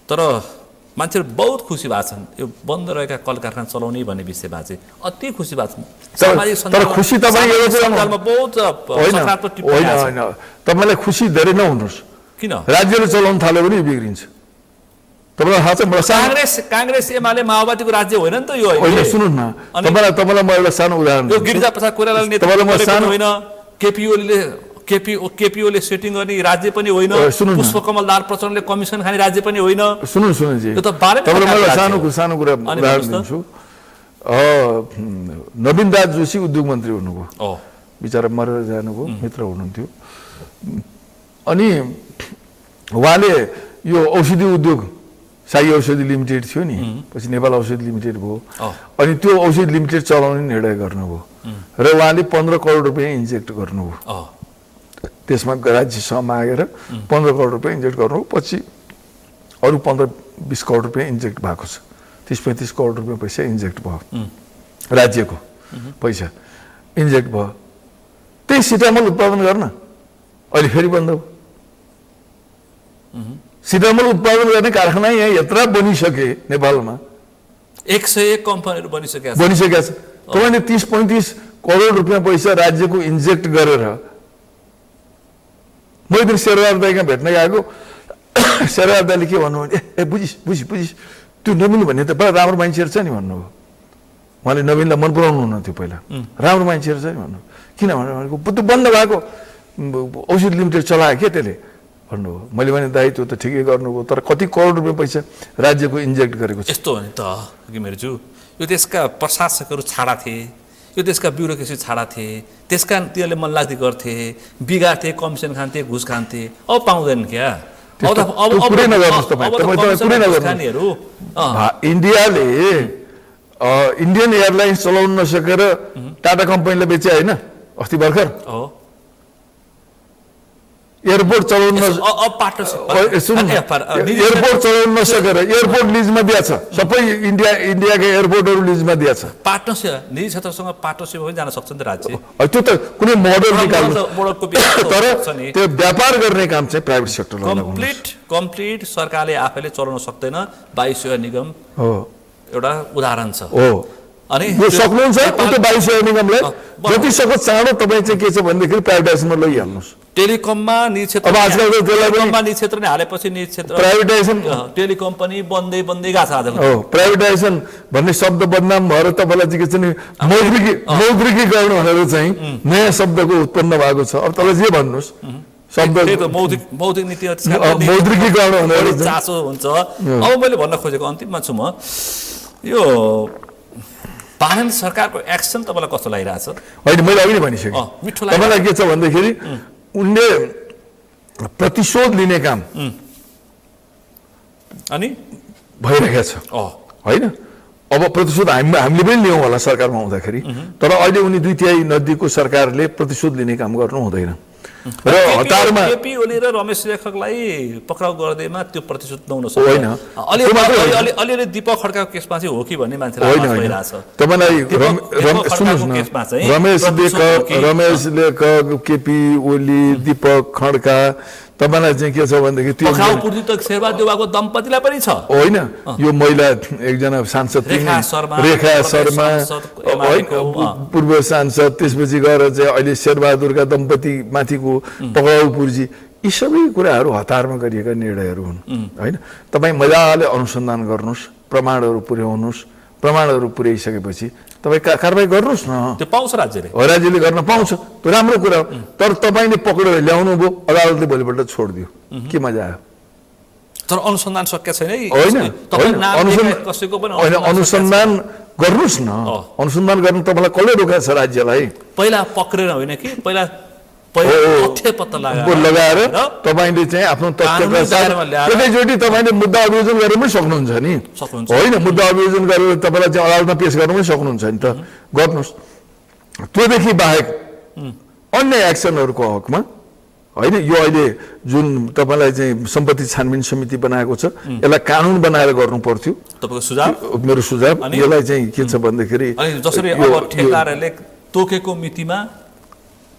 तर मान्छेहरू बहुत खुसी भएको छन् यो बन्द रहेका कल कारखाना चलाउने भन्ने विषयमा चाहिँ अति खुसी भएको छन्। तर खुसी तपाईँ बहुत सकारात्मक टिप्पणी होइन, तपाईँलाई खुसी धेरै नहुनुहोस्। किन? राज्यले चलाउन थाल्यो भने बिग्रिन्छ। तपाईँलाई थाहा छ काङ्ग्रेस एमाले माओवादीको राज्य होइन नि त यो। होइन सुन्नु न, तपाईँलाई म एउटा सानो उदाहरण दिन्छु। गिरिजा प्रसाद कोइरालाले नेतृत्व होइन, केपिओले सेटिङ गर्ने राज्य पनि होइन, पुष्पकमल दाहाल प्रचण्डले कमिसन खाने राज्य पनि होइन। सुन्नु तपाईँलाई सानो कुरा उदाहरण दिन्छु। नवीन दास जोशी उद्योग मन्त्री हुनुभयो, बिचरा मरेर जानुभयो, मित्र हुनुहुन्थ्यो। अनि उहाँले यो औषधि उद्योग साई औषधि लिमिटेड थियो नि, पछि नेपाल औषधि लिमिटेड भयो, अनि त्यो औषधि लिमिटेड चलाउने निर्णय गर्नुभयो र उहाँले 15 करोड रुपियाँ इन्जेक्ट गर्नुभयो। त्यसमा राज्यसँग मागेर 15 करोड रुपियाँ इन्जेक्ट गर्नुभयो। पछि अरू 15-20 करोड रुपियाँ इन्जेक्ट भएको छ, 30-35 करोड रुपियाँ पैसा इन्जेक्ट भयो, राज्यको पैसा इन्जेक्ट भयो। त्यही सिटामल उत्पादन गर्न अहिले फेरि बन्द भयो। सिटामल उत्पादन गर्ने कारखाना यहाँ यत्र बनिसके नेपालमा, 101 कम्पनीहरू बनिसकेका छ। तपाईँले 30-35 करोड रुपियाँ पैसा राज्यको इन्जेक्ट गरेर, मैले दिन शेरबहादुर दाइका भेट्न गएको, शेरबहादुर दाइले के भन्नुभयो, ए बुझिस त्यो नवीन भन्ने त पहिला राम्रो मान्छेहरू छ नि भन्नुभयो। उहाँले नवीनलाई मन पराउनु हुन्थ्यो पहिला, राम्रो मान्छेहरू छ नि भन्नुभयो। किन भनेको त्यो बन्द भएको औषध लिमिटेड चलायो के त्यसले भन्नुभयो। मैले भने दाइ त्यो त ठिकै गर्नुभयो, तर कति करोड रुपियाँ पैसा राज्यको इन्जेक्ट गरेको छ। यस्तो हो नि त घिमिरेज्यू, यो देशका प्रशासकहरू छाडा थिए, यो देशका ब्युरोक्रेसी छाडा थिए, त्यसका तिनीहरूले मनलाग्दी गर्थे, बिगार्थे, कमिसन खान्थे, घुस खान्थे। अब पाउँदैन क्या। इन्डियाले इन्डियन एयरलाइन्स चलाउन नसकेर टाटा कम्पनीले बेचे होइन अस्ति भर्खर। एयरपोर्ट चलाउन एयरपोर्ट चलाउन नसकेर एयरपोर्ट लिजमा दिएछ, सबै इन्डियाका एयरपोर्टहरू लिजमा दिएछ। पार्टनरसिप निजी क्षेत्रसँग पार्टनरसिप पनि जान सक्छ नि त राज्य। त्यो त कुनै मोडल निकाल्नु, तर त्यो व्यापार गर्ने काम चाहिँ प्राइभेट सेक्टरले कम्प्लिट सरकारले आफैले चलाउन सक्दैन। वायु सेवा निगम हो एउटा उदाहरण छ। अनि यो सक्नुहुन्छ त्यो 2200 निगमलाई जति सक्दो चाँडो तपाईँ चाहिँ के छ भनेदेखि प्राइभेटाइजेसनमा लैहाल्नुहोस्। टेलिकममा निजी क्षेत्र अब आजकल त त्यसलाई टेलिकममा निजी क्षेत्र नै हालेपछि निजी क्षेत्र प्राइभेटाइजेसन टेलिकम पनि बन्दै गएको छ आज। हो प्राइभेटाइजेसन भन्ने शब्द बदनाम भएर तपाईँलाई चाहिँ के छ नि मौद्रिकीकरण भनेर चाहिँ नयाँ शब्दको उत्पन्न भएको छ। अब तपाईँ जे भन्नुहोस् शब्द मौद्रिक नीति मौद्रिकीकरण भनेर चासो हुन्छ। अब मैले भन्न खोजेको अन्तिममा छु म यो बालन सरकारको एक्सन तपाईँलाई कस्तो लागिरहेछ? होइन मैले अघि नै भनिसकेँ तपाईँलाई के छ भन्दाखेरि उनले प्रतिशोध लिने काम अनि भइरहेको छ होइन। अब प्रतिशोध हामीले पनि लियौँ होला सरकारमा हुँदाखेरि, तर अहिले उनी 2/3 नजिकको सरकारले प्रतिशोध लिने काम गर्नु हुँदैन र हतारमा केपी ओली र रमेश लेखकलाई पक्राउ गर्दैमा त्यो प्रतिशोध नहुन सक्दैन। अलिअलि दीपक खड्काको केसमा चाहिँ हो कि भन्ने मान्छेलाई भइरहेछ। तपाईँलाई सुन्नुहोस् न, रमेश लेखक, केपी ओली, दीपक खड्का तपाईँलाई चाहिँ के छ भनेदेखि त्यो पक्राउपूर्ति त शेरबहादुर देउवाको दम्पतिलाई पनि छ होइन। यो महिला एकजना सांसद रेखा शर्मा पूर्व सांसद, त्यसपछि गएर चाहिँ अहिले शेरबहादुरका दम्पति माथिको पक्राउ पूर्जी, यी सबै कुराहरू हतारमा गरिएका निर्णयहरू हुन् होइन। तपाईँ मजाले अनुसन्धान गर्नुहोस्, प्रमाणहरू पुर्याउनुहोस्, प्रमाणहरू पुर्याइसकेपछि तपाईँ कारबाही गर्नुहोस् न। त्यो पाउँछ राज्यले, राज्यले गर्न पाउँछ, त्यो राम्रो कुरा हो। तर तपाईँले पक्रेर ल्याउनु भयो, अदालतले भोलिपल्ट छोडिदियो, के मजा आयो? तर अनुसन्धान सकिया छैन है। होइन अनुसन्धान गर्नुहोस् न, अनुसन्धान गर्नु तपाईँलाई कसले रोकेको छ राज्यलाई? पहिला पक्रेर होइन कि पहिला तथ्य पत्ता लगाएर तपाईँले चाहिँ आफ्नो तथ्यका साथ एकैचोटि तपाईँले मुद्दा अभियोजन गर्न पनि सक्नुहुन्छ नि होइन। मुद्दा अभियोजन गरेर तपाईँलाई चाहिँ अदालतमा पेश गर्न पनि सक्नुहुन्छ नि त, गर्नुहोस्। त्योदेखि बाहेक अन्य एक्सनहरूको हकमा होइन, यो अहिले जुन तपाईँलाई चाहिँ सम्पत्ति छानबिन समिति बनाएको छ, यसलाई कानुन बनाएर गर्नु पर्थ्यो। तपाईँको सुझाव? मेरो सुझाव यसलाई चाहिँ के छ भन्दाखेरि जसरी अब ठेकेदारहरूले तोकेको मितिमा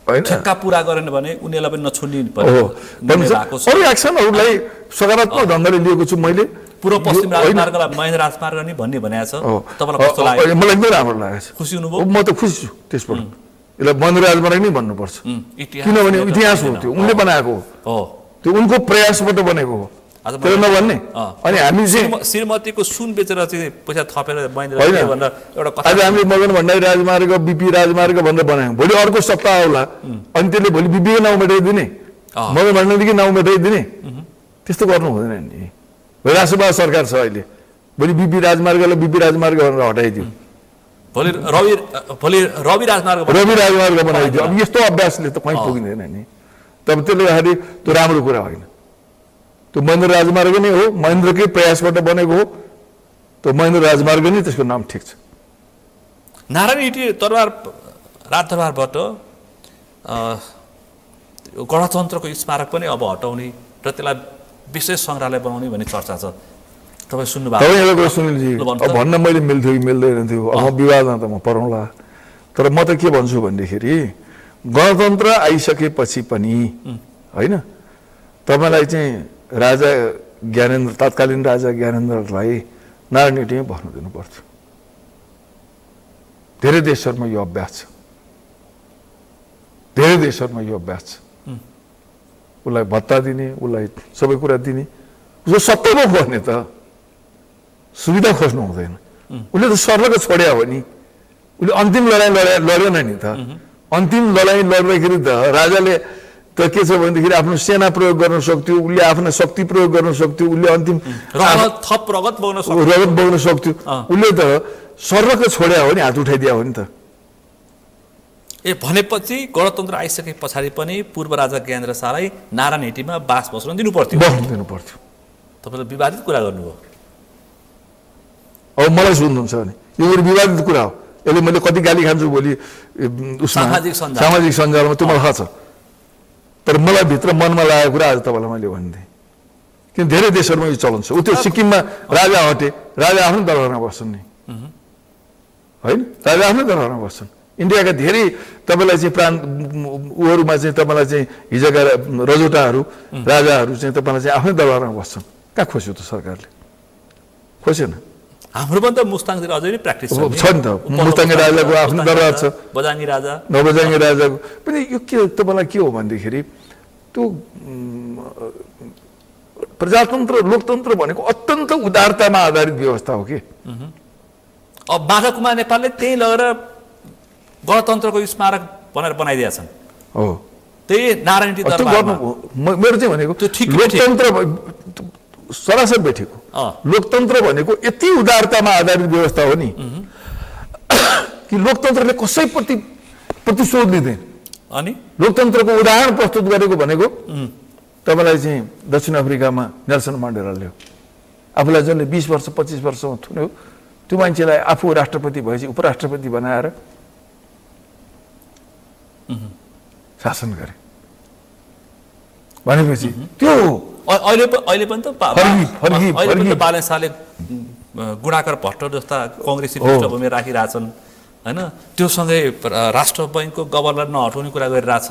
ठेक्का पुरा गरेन भने उनीहरूलाई पनि नछोड्ने अरू एक्सनहरूलाई सकारात्मक ढङ्गले लिएको छु मैले। पूर्व पश्चिम राजमार्गलाई महेन्द्र राजमार्ग नि भन्ने भनेको छ, तपाईँलाई कस्तो लाग्यो? मलाई एकदमै राम्रो लागेको छ, खुसी हुनुभयो? म त खुसी छु त्यसबाट। यसलाई महेन्द्र राजमार्ग नै भन्नुपर्छ, किनभने इतिहास हो, त्यो उनले बनाएको हो, त्यो उनको प्रयासबाट बनेको हो, त्यो नभन्ने। अनि हामी चाहिँ श्रीमतीको सुन बेचेर चाहिँ पैसा थपेर आज हामीले मदन भण्डारी राजमार्ग, बिपी राजमार्ग भनेर बनायौँ, भोलि अर्को सत्ता आउला अनि त्यसले भोलि बिपीको नाउँ मेटाइदिने, मदन भण्डारीको नाउँ मेटाइदिने, त्यस्तो गर्नु हुँदैन नि। राष्ट्रवाद सरकार छ अहिले, भोलि बिपी राजमार्गलाई बिपी राजमार्ग भनेर हटाइदियो, भोलि रवि राजमार्ग बनाइदियो। अब यस्तो अभ्यासले त कहीँ पुगिँदैन नि। तब त्यसले गर्दाखेरि त्यो राम्रो कुरा होइन। त्यो महेन्द्र राजमार्ग नै हो, महेन्द्रकै प्रयासबाट बनेको हो, त्यो महेन्द्र राजमार्ग नै त्यसको नाम ठिक छ। नारायण हिटी राजदरबारबाट गणतन्त्रको स्मारक पनि अब हटाउने र त्यसलाई विशेष सङ्ग्रहालय बनाउने भन्ने चर्चा छ, तपाईँ सुन्नुभएको? सुनिलजी, अब भन्न मैले मिल्थ्यो कि मिल्दैन थियो, अब विवादमा त म परौँला। तर म त के भन्छु भनेदेखि गणतन्त्र आइसकेपछि पनि होइन, तपाईँलाई चाहिँ राजा ज्ञानेन्द्र, तत्कालीन राजा ज्ञानेन्द्रलाई नारायण हिटीमै बस्न दिनु पर्थ्यो। धेरै देशहरूमा यो अभ्यास छ, धेरै देशहरूमा यो अभ्यास छ। उसलाई भत्ता दिने, उसलाई सबै कुरा दिने, उसको सत्तामा बस्ने त सुविधा खोज्नु हुँदैन। उसले त सर्लको छोड्या हो नि, उसले अन्तिम लडाइँ लडेन नि त। अन्तिम लडाइँ लड्दाखेरि त राजाले त के छ भनेदेखि आफ्नो सेना प्रयोग गर्न सक्थ्यो, उसले आफ्नो शक्ति प्रयोग गर्न सक्थ्यो, उसले अन्तिम रगत बगाउन सक्थ्यो। उसले त सर्लको छोड्या हो नि, हात उठाइदिया हो नि त। भनेपछि गणतन्त्र आइसके पछाडि पनि पूर्व राजा ज्ञानेन्द्र शाहलाई नारायण हिटीमा बास बस्न दिनु पर्थ्यो। तपाईँले विवादित कुरा गर्नुभयो। अब मलाई सुन्नुहुन्छ भने यो विवादित कुरा हो, यसले मैले कति गाली खान्छु भोलि सामाजिक सञ्जालमा, त्यो मलाई थाहा छ। तर मलाई भित्र मनमा लागेको कुरा आज तपाईँलाई मैले भनिदिएँ, किन धेरै देशहरूमा यो चलन छ। ऊ त्यो सिक्किममा राजा हटे, राजा आफ्नो दरबारमा बस्छन् नि होइन, राजा आफ्नो दरबारमा बस्छन्। इन्डियाका धेरै तपाईँलाई चाहिँ उहरूमा चाहिँ तपाईँलाई चाहिँ हिजोका रजौटाहरू राजाहरू चाहिँ तपाईँलाई चाहिँ आफ्नै दरबारमा बस्छन्। कहाँ खोज्यो त सरकारले? खोजेन। हाम्रो पनि त मुस्ताङतिर अझै पनि प्र्याक्टिस छ नि त मुस्ताङे राजाको आफ्नो दरबार छ बजाङ्गी राजा नवजाङ्गी राजाको पनि यो के तपाईँलाई के हो भनेदेखि त्यो प्रजातन्त्र लोकतन्त्र भनेको अत्यन्त उदारतामा आधारित व्यवस्था हो कि अब माधवकुमार नेपालले त्यही लगेर गणतन्त्रको स्मारक भनेर बनाइदिएका छन् हो त्यही नारायणी दरबारमा मेरो चाहिँ भनेको लोकतन्त्र सरासर बैठेको लोकतन्त्र भनेको यति उदारतामा आधारित व्यवस्था हो नि कि लोकतन्त्रले कसैप्रति प्रतिशोध लिँदैन अनि लोकतन्त्रको उदाहरण प्रस्तुत गरेको भनेको तपाईँलाई चाहिँ दक्षिण अफ्रिकामा नेल्सन मण्डेलाले हो आफूलाई जसले 20 वर्ष 25 वर्षमा थुन्यो त्यो मान्छेलाई आफू राष्ट्रपति भएपछि उपराष्ट्रपति बनाएर शासन गरे भनेपछि त्यो अहिले पनि त बालन शाहले गुणाकर भट्ट जस्ता कङ्ग्रेसी पृष्ठभूमि राखिरहेछन् होइन त्यो सँगै राष्ट्र बैङ्कको गभर्नर नहटाउने कुरा गरिरहेछ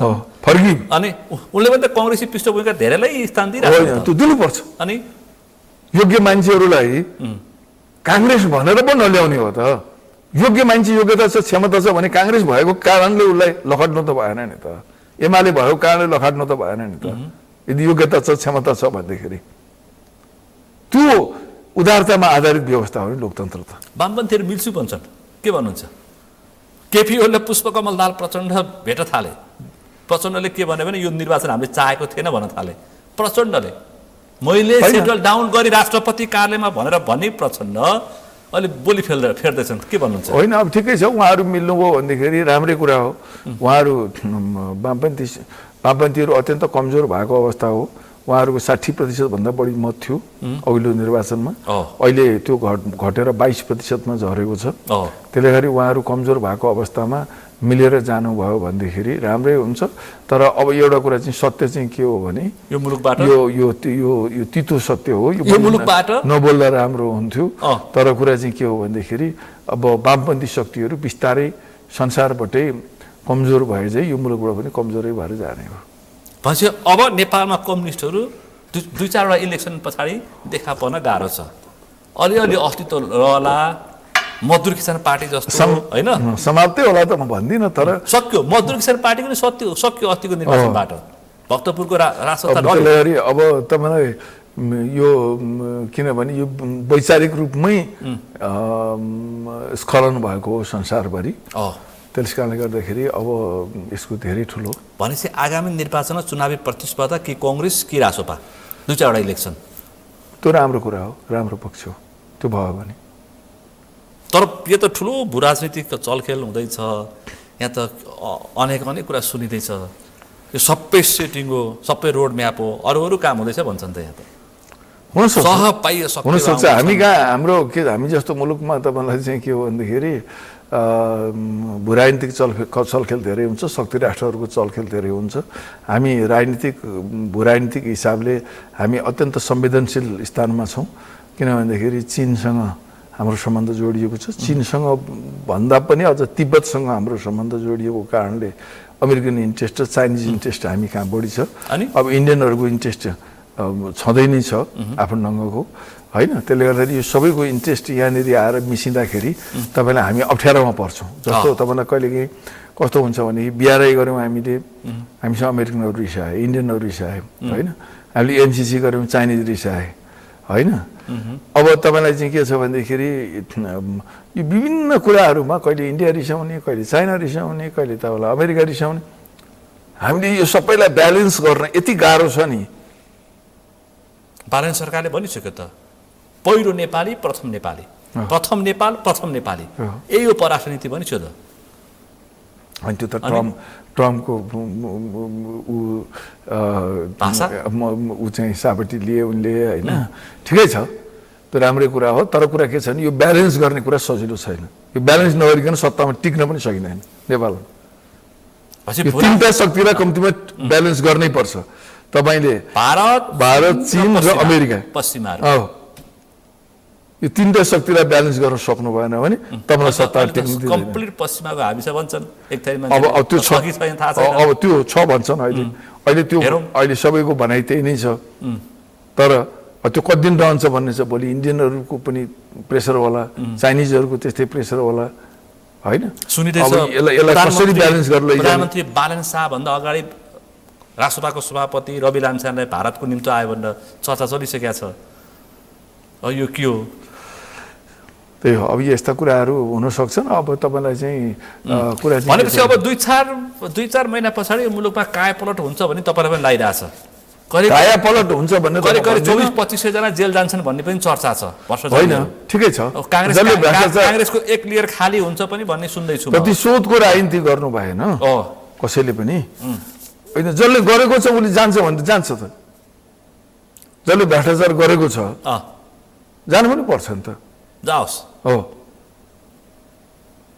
अनि उनले पनि त कङ्ग्रेसी पृष्ठभूमिका धेरैलाई स्थान दिइरहेको त्यो दिनुपर्छ अनि योग्य मान्छेहरूलाई काङ्ग्रेस भनेर पो नल्याउने हो त योग्य मान्छे योग्यता छ क्षमता छ भने काङ्ग्रेस भएको कारणले उसलाई लखट्नु त भएन नि त एमाले भएको कारणले लखट्नु त भएन नि त यदि योग्यता छ क्षमता छ भनेदेखि त्यो उदारतामा आधारित व्यवस्था हो नि लोकतन्त्र त वामपन्थीहरू मिल्छु भन्छन् के भन्नुहुन्छ केपी ओलीले पुष्पकमल दाहाल प्रचण्ड भेट्न थाले प्रचण्डले के भन्यो भने यो निर्वाचन हामीले चाहेको थिएन भन्न थाले प्रचण्डले मैले सेड्युल डाउन गरी राष्ट्रपति कार्यालयमा भनेर भन्ने प्रचण्ड अहिले बोली फेर्दैछन् के भन्नुहुन्छ होइन अब ठिकै छ उहाँहरू मिल्नुभयो भनेदेखि राम्रै कुरा हो उहाँहरू वामपन्थीहरू अत्यन्त कमजोर भएको अवस्था हो उहाँहरूको 60% भन्दा बढी मत थियो अघिल्लो निर्वाचनमा अहिले त्यो घटेर 22%मा झरेको छ त्यसले गरी उहाँहरू कमजोर भएको अवस्थामा मिलेर जानुभयो भनेदेखि राम्रै हुन्छ तर अब एउटा कुरा चाहिँ सत्य चाहिँ के हो भने यो मुलुकबाट यो तितो सत्य हो यो मुलुकबाट नबोल्दा राम्रो हुन्थ्यो तर कुरा चाहिँ के हो भनेदेखि अब वामपन्थी शक्तिहरू बिस्तारै संसारबाटै कमजोर भए चाहिँ यो मुलुकबाट पनि कमजोरै भएर जाने हो भनेपछि अब नेपालमा कम्युनिस्टहरू दुई चारवटा इलेक्सन पछाडि देखा पर्न गाह्रो छ अलिअलि अस्तित्व रहला मजदुर किसान पार्टी जस्तो होइन समाप्तै होला त म भन्दिनँ तर सक्यो मजदुर किसान पार्टी पनि सक्यो अस्तिको निर्वाचनबाट भक्तपुरको राजसत्ता अब तपाईँलाई यो किनभने यो वैचारिक रूपमै स्खलन भएको हो संसारभरि त्यस कारणले गर्दाखेरि अब यसको धेरै ठुलो भनेपछि आगामी निर्वाचनमा चुनावी प्रतिस्पर्धा कि कङ्ग्रेस कि रासोपा दुई चारवटा इलेक्सन त्यो राम्रो कुरा हो राम्रो पक्ष हो त्यो भयो भने तर यो त ठुलो भू राजनीतिक चलखेल हुँदैछ यहाँ त अनेक कुरा सुनिँदैछ यो सबै सेटिङ हो सबै रोड म्याप हो अरू काम हुँदैछ भन्छन् त यहाँ त हुनसक्छ हामी कहाँ हाम्रो के हामी जस्तो मुलुकमा तपाईँलाई चाहिँ के हो भनेदेखि भू राजनीतिक चलखेल धेरै हुन्छ शक्ति राष्ट्रहरूको चलखेल धेरै हुन्छ हामी भू राजनीतिक हिसाबले हामी अत्यन्त संवेदनशील स्थानमा छौँ किनभनेदेखि चीनसँग हाम्रो सम्बन्ध जोडिएको छ चीनसँग भन्दा पनि अझ तिब्बतसँग हाम्रो सम्बन्ध जोडिएको कारणले अमेरिकन इन्ट्रेस्ट र चाइनिज इन्ट्रेस्ट हामी कहाँ बढी छ अब इन्डियनहरूको इन्ट्रेस्ट छँदै नै छ आफ्नो ढङ्गको होइन त्यसले गर्दाखेरि यो सबैको इन्ट्रेस्ट यहाँनिर आएर मिसिँदाखेरि तपाईँलाई हामी अप्ठ्यारोमा पर्छौँ जस्तो तपाईँलाई कहिलेकाहीँ कस्तो हुन्छ भने बिआरआई गऱ्यौँ हामीसँग अमेरिकनहरू रिसाए इन्डियनहरू रिसाए होइन हामीले एनसिसी गऱ्यौँ चाइनिज रिसाए होइन अब तपाईँलाई चाहिँ के छ भनेदेखि यो विभिन्न कुराहरूमा कहिले इन्डिया रिसाउने कहिले चाइना रिसाउने कहिले तपाईँलाई अमेरिका रिसाउने हामीले यो सबैलाई ब्यालेन्स गर्न यति गाह्रो छ नि बालन सरकारले भनिसक्यो त पहिलो नेपाली प्रथम नेपाली प्रथम नेपाल प्रथम नेपाली यही हो परराष्ट्र नीति भनिसक्यो त अनि त्यो त ट्रम्पको ऊ चाहिँ साबटी लिए उनले होइन ठिकै छ त्यो राम्रै कुरा हो तर कुरा के छ भने यो ब्यालेन्स गर्ने कुरा सजिलो छैन यो ब्यालेन्स नगरिकन सत्तामा टिक्न पनि सकिँदैन नेपालमा तिनवटा शक्तिलाई कम्तीमा ब्यालेन्स गर्नै पर्छ तपाईँले भारत चीन र अमेरिका पश्चिमा यो तिनवटा शक्तिलाई ब्यालेन्स गर्न सक्नु भएन भने तपाईँलाई सत्ता टिक्नु दिँदैन कम्प्लिट पश्चिमाको हामी छ भन्छन् एक थरी अब त्यो छ अब त्यो छ भन्छन् अहिले त्यो अहिले सबैको भनाइ त्यही नै छ तर त्यो कति दिन रहन्छ भन्ने छ भोलि इन्डियनहरूको पनि प्रेसर होला चाइनिजहरूको त्यस्तै प्रेसर होला होइन सुनिँदैछ यसलाई कसरी ब्यालेन्स गरेर लैजाने प्रधानमन्त्री बालन शाहभन्दा अगाडि राष्ट्रसभाको सभापति रवि लामिछानेलाई भारतको निम्ति आयो भनेर चर्चा चलिसकेको छ यो के हो त्यही हो अब यस्ता कुराहरू हुन सक्छन् अब तपाईँलाई चाहिँ कुरा भनेपछि अब दुई चार महिना पछाडि मुलुकमा कायापलट हुन्छ भने तपाईँलाई पनि लागिरहेछ कायापलट हुन्छ भन्ने करिब 2400-2500 जना जेल जान्छन् भन्ने पनि चर्चा छ होइन ठिकै छ कांग्रेसको एक लेयर खाली हुन्छ पनि भन्ने सुन्दैछु प्रतिशोधको राजनीति गर्नु भएन कसैले पनि होइन जसले गरेको छ उसले जान्छ भने जान्छ त जसले भ्रष्टाचार गरेको छ जानु पनि पर्छ नि त जाओस् हो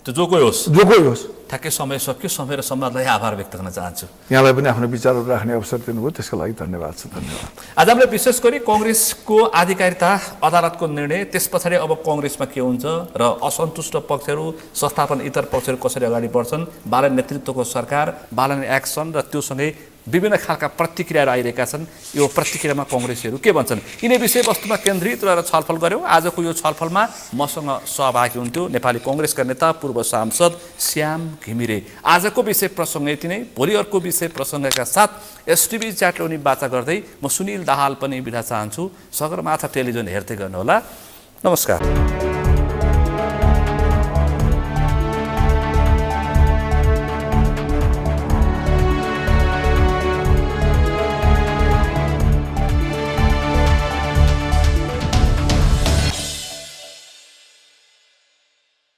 त्यो जो कोही होस् ठ्याक्कै समय सक्यो समय र सम्वादलाई आभार व्यक्त गर्न चाहन्छु यहाँलाई पनि आफ्नो विचारहरू राख्ने अवसर दिनुभयो त्यसको लागि धन्यवाद छ धन्यवाद आज हामीले विशेष गरी कङ्ग्रेसको आधिकारिकता अदालतको निर्णय त्यस पछाडि अब कङ्ग्रेसमा के हुन्छ र असन्तुष्ट पक्षहरू संस्थापन इतर पक्षहरू कसरी अगाडि बढ्छन् बालन नेतृत्वको सरकार बालन एक्सन र त्योसँगै विभिन्न खालका प्रतिक्रियाहरू आइरहेका छन् यो प्रतिक्रियामा कङ्ग्रेसीहरू के भन्छन् यिनै विषयवस्तुमा केन्द्रित रहेर छलफल गऱ्यौँ आजको यो छलफलमा मसँग सहभागी हुन्थ्यो नेपाली कङ्ग्रेसका नेता पूर्व सांसद श्याम घिमिरे आजको विषय प्रसङ्ग यति नै भोलि अर्को विषय प्रसङ्गका साथ एसटिभी च्याटलोनी वाचा गर्दै म सुनिल दाहाल पनि बिदा चाहन्छु सगरमाथा टेलिभिजन हेर्दै गर्नुहोला नमस्कार